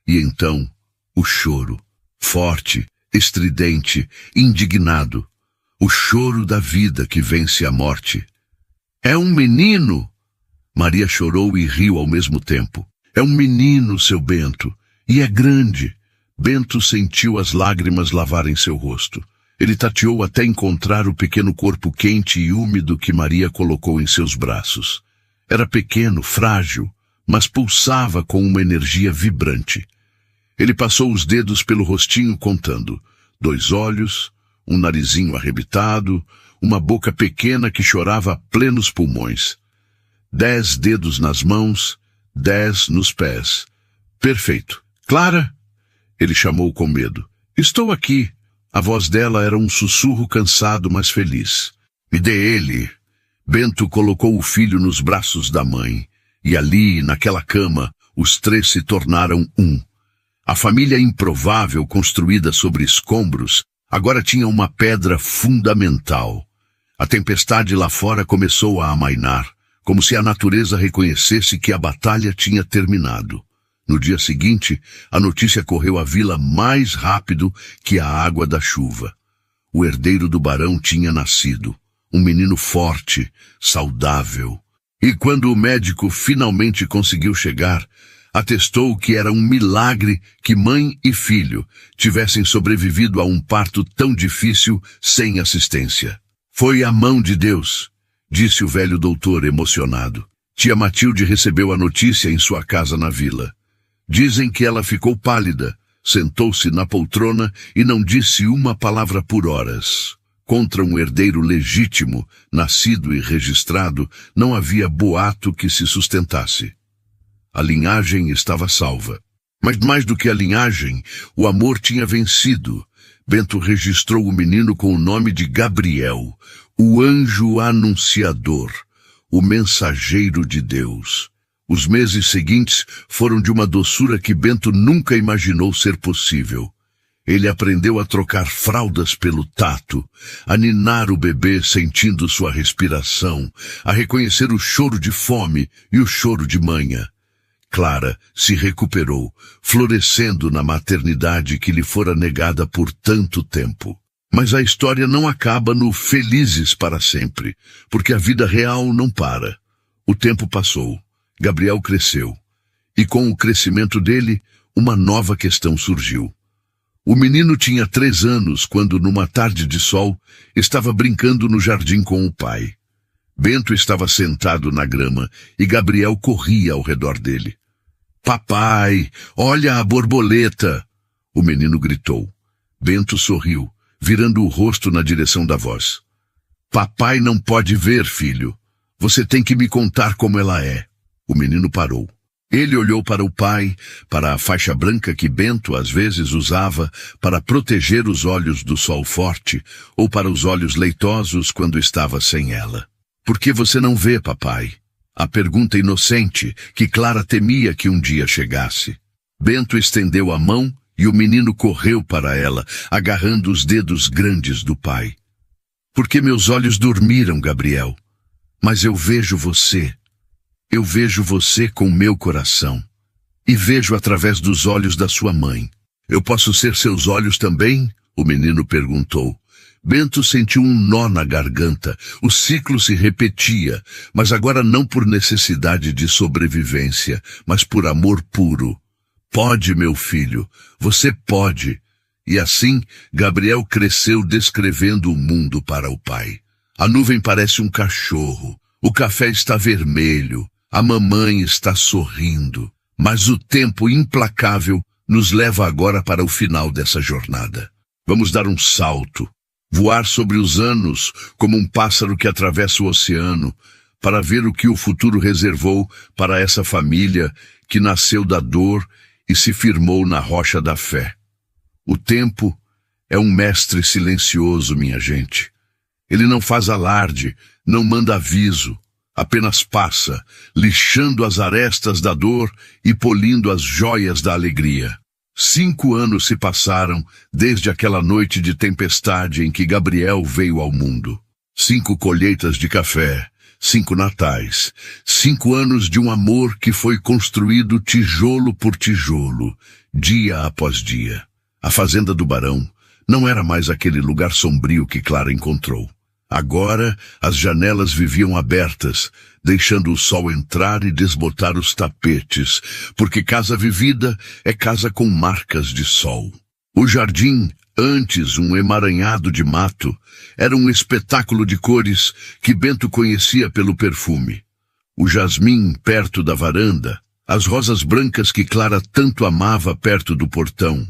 Speaker 1: E então, o choro, forte, estridente, indignado. O choro da vida que vence a morte. É um menino! Maria chorou e riu ao mesmo tempo. É um menino, seu Bento, e é grande. Bento sentiu as lágrimas lavarem seu rosto. Ele tateou até encontrar o pequeno corpo quente e úmido que Maria colocou em seus braços. Era pequeno, frágil, mas pulsava com uma energia vibrante. Ele passou os dedos pelo rostinho contando. 2 olhos, um narizinho arrebitado, uma boca pequena que chorava a plenos pulmões. 10 dedos nas mãos, 10 nos pés. Perfeito. Clara? Ele chamou com medo. Estou aqui. A voz dela era um sussurro cansado, mas feliz. Me dê ele. Bento colocou o filho nos braços da mãe. E ali, naquela cama, os 3 se tornaram um. A família improvável construída sobre escombros agora tinha uma pedra fundamental. A tempestade lá fora começou a amainar, como se a natureza reconhecesse que a batalha tinha terminado. No dia seguinte, a notícia correu à vila mais rápido que a água da chuva. O herdeiro do barão tinha nascido, um menino forte, saudável. E quando o médico finalmente conseguiu chegar, atestou que era um milagre que mãe e filho tivessem sobrevivido a um parto tão difícil sem assistência. Foi a mão de Deus, disse o velho doutor emocionado. Tia Matilde recebeu a notícia em sua casa na vila. Dizem que ela ficou pálida, sentou-se na poltrona e não disse uma palavra por horas. Contra um herdeiro legítimo, nascido e registrado, não havia boato que se sustentasse. A linhagem estava salva. Mas mais do que a linhagem, o amor tinha vencido. Bento registrou o menino com o nome de Gabriel, o anjo anunciador, o mensageiro de Deus. Os meses seguintes foram de uma doçura que Bento nunca imaginou ser possível. Ele aprendeu a trocar fraldas pelo tato, a ninar o bebê sentindo sua respiração, a reconhecer o choro de fome e o choro de manha. Clara se recuperou, florescendo na maternidade que lhe fora negada por tanto tempo. Mas a história não acaba no felizes para sempre, porque a vida real não para. O tempo passou. Gabriel cresceu, e com o crescimento dele, uma nova questão surgiu. O menino tinha 3 anos quando, numa tarde de sol, estava brincando no jardim com o pai. Bento estava sentado na grama e Gabriel corria ao redor dele. Papai, olha a borboleta! O menino gritou. Bento sorriu, virando o rosto na direção da voz. Papai não pode ver, filho. Você tem que me contar como ela é. O menino parou. Ele olhou para o pai, para a faixa branca que Bento às vezes usava para proteger os olhos do sol forte, ou para os olhos leitosos quando estava sem ela. Por que você não vê, papai? A pergunta inocente que Clara temia que um dia chegasse. Bento estendeu a mão e o menino correu para ela, agarrando os dedos grandes do pai. Porque meus olhos dormiram, Gabriel. Mas eu vejo você. Eu vejo você com meu coração. E vejo através dos olhos da sua mãe. Eu posso ser seus olhos também? O menino perguntou. Bento sentiu um nó na garganta. O ciclo se repetia, mas agora não por necessidade de sobrevivência, mas por amor puro. Pode, meu filho, você pode. E assim, Gabriel cresceu descrevendo o mundo para o pai. A nuvem parece um cachorro. O café está vermelho. A mamãe está sorrindo, mas o tempo implacável nos leva agora para o final dessa jornada. Vamos dar um salto, voar sobre os anos como um pássaro que atravessa o oceano, para ver o que o futuro reservou para essa família que nasceu da dor e se firmou na rocha da fé. O tempo é um mestre silencioso, minha gente. Ele não faz alarde, não manda aviso. Apenas passa, lixando as arestas da dor e polindo as joias da alegria. 5 anos se passaram desde aquela noite de tempestade em que Gabriel veio ao mundo. 5 colheitas de café, 5 natais, 5 anos de um amor que foi construído tijolo por tijolo, dia após dia. A fazenda do barão não era mais aquele lugar sombrio que Clara encontrou. Agora, as janelas viviam abertas, deixando o sol entrar e desbotar os tapetes, porque casa vivida é casa com marcas de sol. O jardim, antes um emaranhado de mato, era um espetáculo de cores que Bento conhecia pelo perfume. O jasmim perto da varanda, as rosas brancas que Clara tanto amava perto do portão,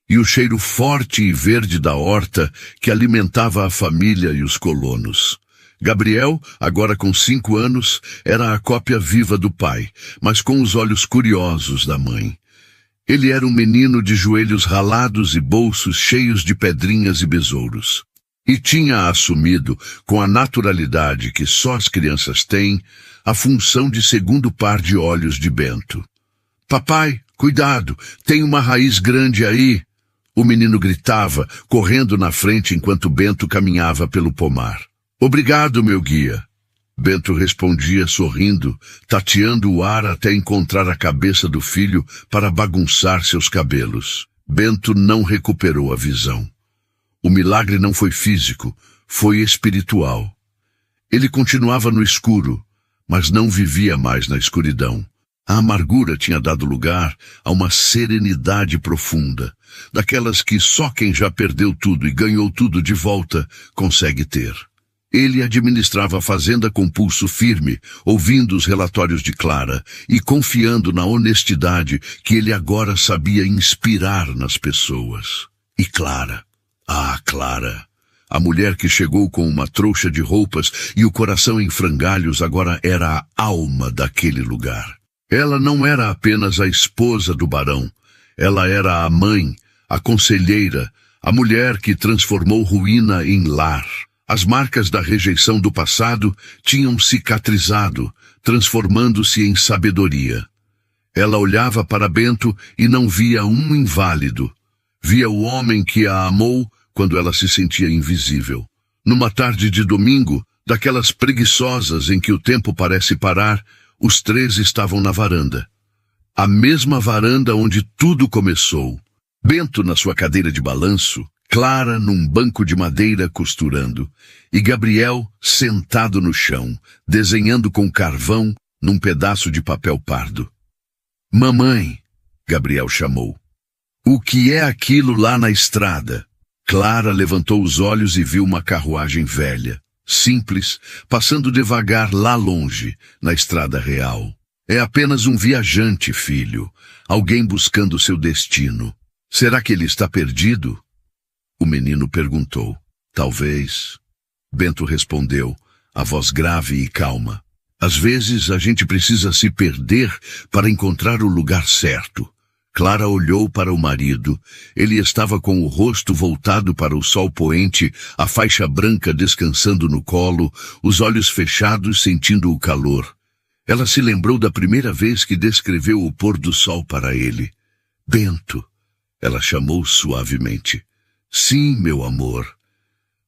Speaker 1: e o cheiro forte e verde da horta que alimentava a família e os colonos. Gabriel, agora com 5 anos, era a cópia viva do pai, mas com os olhos curiosos da mãe. Ele era um menino de joelhos ralados e bolsos cheios de pedrinhas e besouros. E tinha assumido, com a naturalidade que só as crianças têm, a função de segundo par de olhos de Bento. "Papai, cuidado, tem uma raiz grande aí!" O menino gritava, correndo na frente enquanto Bento caminhava pelo pomar. "Obrigado, meu guia." Bento respondia sorrindo, tateando o ar até encontrar a cabeça do filho para bagunçar seus cabelos. Bento não recuperou a visão. O milagre não foi físico, foi espiritual. Ele continuava no escuro, mas não vivia mais na escuridão. A amargura tinha dado lugar a uma serenidade profunda, daquelas que só quem já perdeu tudo e ganhou tudo de volta consegue ter. Ele administrava a fazenda com pulso firme, ouvindo os relatórios de Clara e confiando na honestidade que ele agora sabia inspirar nas pessoas. E Clara, Clara, a mulher que chegou com uma trouxa de roupas e o coração em frangalhos agora era a alma daquele lugar. Ela não era apenas a esposa do barão, ela era a mãe, a conselheira, a mulher que transformou ruína em lar. As marcas da rejeição do passado tinham cicatrizado, transformando-se em sabedoria. Ela olhava para Bento e não via um inválido. Via o homem que a amou quando ela se sentia invisível. Numa tarde de domingo, daquelas preguiçosas em que o tempo parece parar, os 3 estavam na varanda. A mesma varanda onde tudo começou. Bento na sua cadeira de balanço, Clara num banco de madeira costurando, e Gabriel sentado no chão, desenhando com carvão num pedaço de papel pardo. "Mamãe", Gabriel chamou. "O que é aquilo lá na estrada?" Clara levantou os olhos e viu uma carruagem velha, simples, passando devagar lá longe, na estrada real. "É apenas um viajante, filho, alguém buscando seu destino. Será que ele está perdido?" O menino perguntou. "Talvez." Bento respondeu, a voz grave e calma. "Às vezes a gente precisa se perder para encontrar o lugar certo." Clara olhou para o marido. Ele estava com o rosto voltado para o sol poente, a faixa branca descansando no colo, os olhos fechados sentindo o calor. Ela se lembrou da primeira vez que descreveu o pôr do sol para ele. "Bento", ela chamou suavemente. "Sim, meu amor.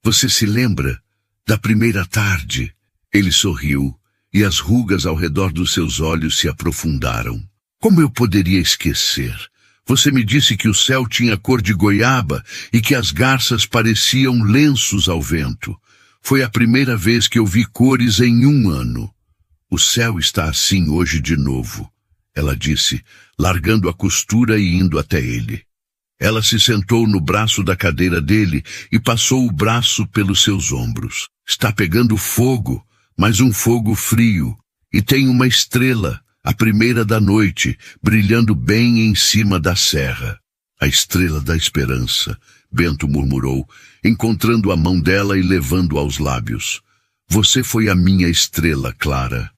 Speaker 1: Você se lembra da primeira tarde?" Ele sorriu, e as rugas ao redor dos seus olhos se aprofundaram. "Como eu poderia esquecer? Você me disse que o céu tinha cor de goiaba e que as garças pareciam lenços ao vento. Foi a primeira vez que eu vi cores em 1 ano. O céu está assim hoje de novo", ela disse, largando a costura e indo até ele. Ela se sentou no braço da cadeira dele e passou o braço pelos seus ombros. "Está pegando fogo, mas um fogo frio, e tem uma estrela, a primeira da noite, brilhando bem em cima da serra." "A estrela da esperança", Bento murmurou, encontrando a mão dela e levando aos lábios. "Você foi a minha estrela, Clara,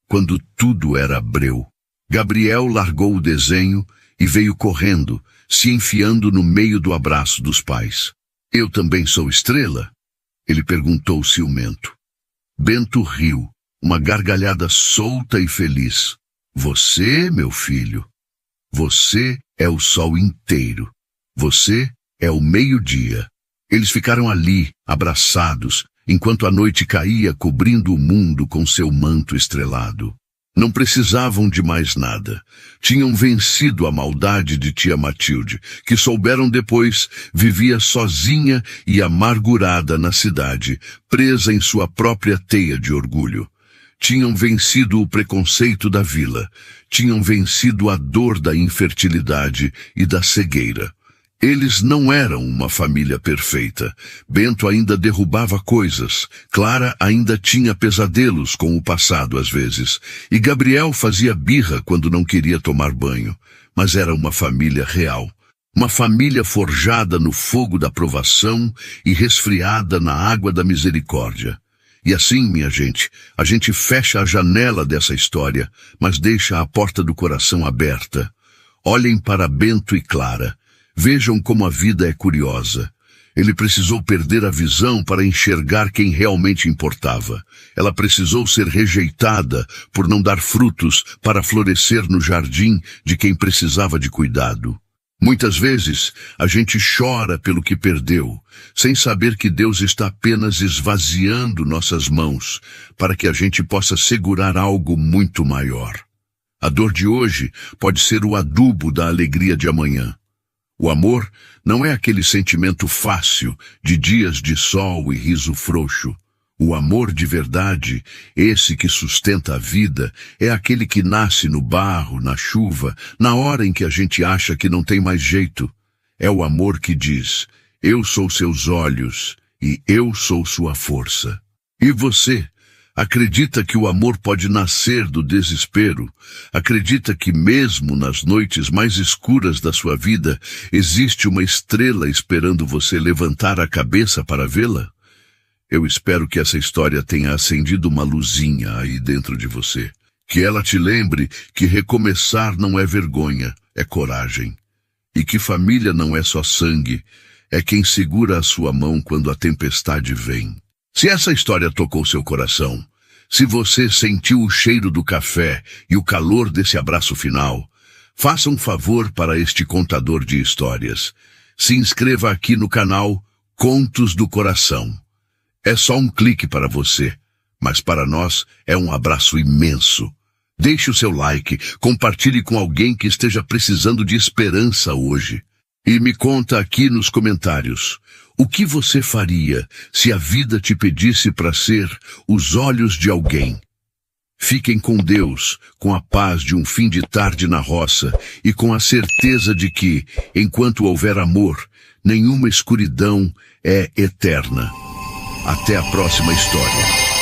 Speaker 1: quando tudo era breu." Gabriel largou o desenho e veio correndo, se enfiando no meio do abraço dos pais. "Eu também sou estrela?" ele perguntou ciumento. Bento riu, uma gargalhada solta e feliz. "Você, meu filho, você é o sol inteiro. Você é o meio-dia." Eles ficaram ali, abraçados, enquanto a noite caía cobrindo o mundo com seu manto estrelado. Não precisavam de mais nada. Tinham vencido a maldade de tia Matilde, que souberam depois vivia sozinha e amargurada na cidade, presa em sua própria teia de orgulho. Tinham vencido o preconceito da vila. Tinham vencido a dor da infertilidade e da cegueira. Eles não eram uma família perfeita. Bento ainda derrubava coisas. Clara ainda tinha pesadelos com o passado às vezes. E Gabriel fazia birra quando não queria tomar banho. Mas era uma família real. Uma família forjada no fogo da provação e resfriada na água da misericórdia. E assim, minha gente, a gente fecha a janela dessa história, mas deixa a porta do coração aberta. Olhem para Bento e Clara. Vejam como a vida é curiosa. Ele precisou perder a visão para enxergar quem realmente importava. Ela precisou ser rejeitada por não dar frutos para florescer no jardim de quem precisava de cuidado. Muitas vezes, a gente chora pelo que perdeu, sem saber que Deus está apenas esvaziando nossas mãos para que a gente possa segurar algo muito maior. A dor de hoje pode ser o adubo da alegria de amanhã. O amor não é aquele sentimento fácil de dias de sol e riso frouxo. O amor de verdade, esse que sustenta a vida, é aquele que nasce no barro, na chuva, na hora em que a gente acha que não tem mais jeito. É o amor que diz, eu sou seus olhos e eu sou sua força. E você? Acredita que o amor pode nascer do desespero? Acredita que mesmo nas noites mais escuras da sua vida, existe uma estrela esperando você levantar a cabeça para vê-la? Eu espero que essa história tenha acendido uma luzinha aí dentro de você. Que ela te lembre que recomeçar não é vergonha, é coragem. E que família não é só sangue, é quem segura a sua mão quando a tempestade vem. Se essa história tocou seu coração, se você sentiu o cheiro do café e o calor desse abraço final, faça um favor para este contador de histórias. Se inscreva aqui no canal Contos do Coração. É só um clique para você, mas para nós é um abraço imenso. Deixe o seu like, compartilhe com alguém que esteja precisando de esperança hoje. E me conta aqui nos comentários, o que você faria se a vida te pedisse para ser os olhos de alguém? Fiquem com Deus, com a paz de um fim de tarde na roça e com a certeza de que, enquanto houver amor, nenhuma escuridão é eterna. Até a próxima história.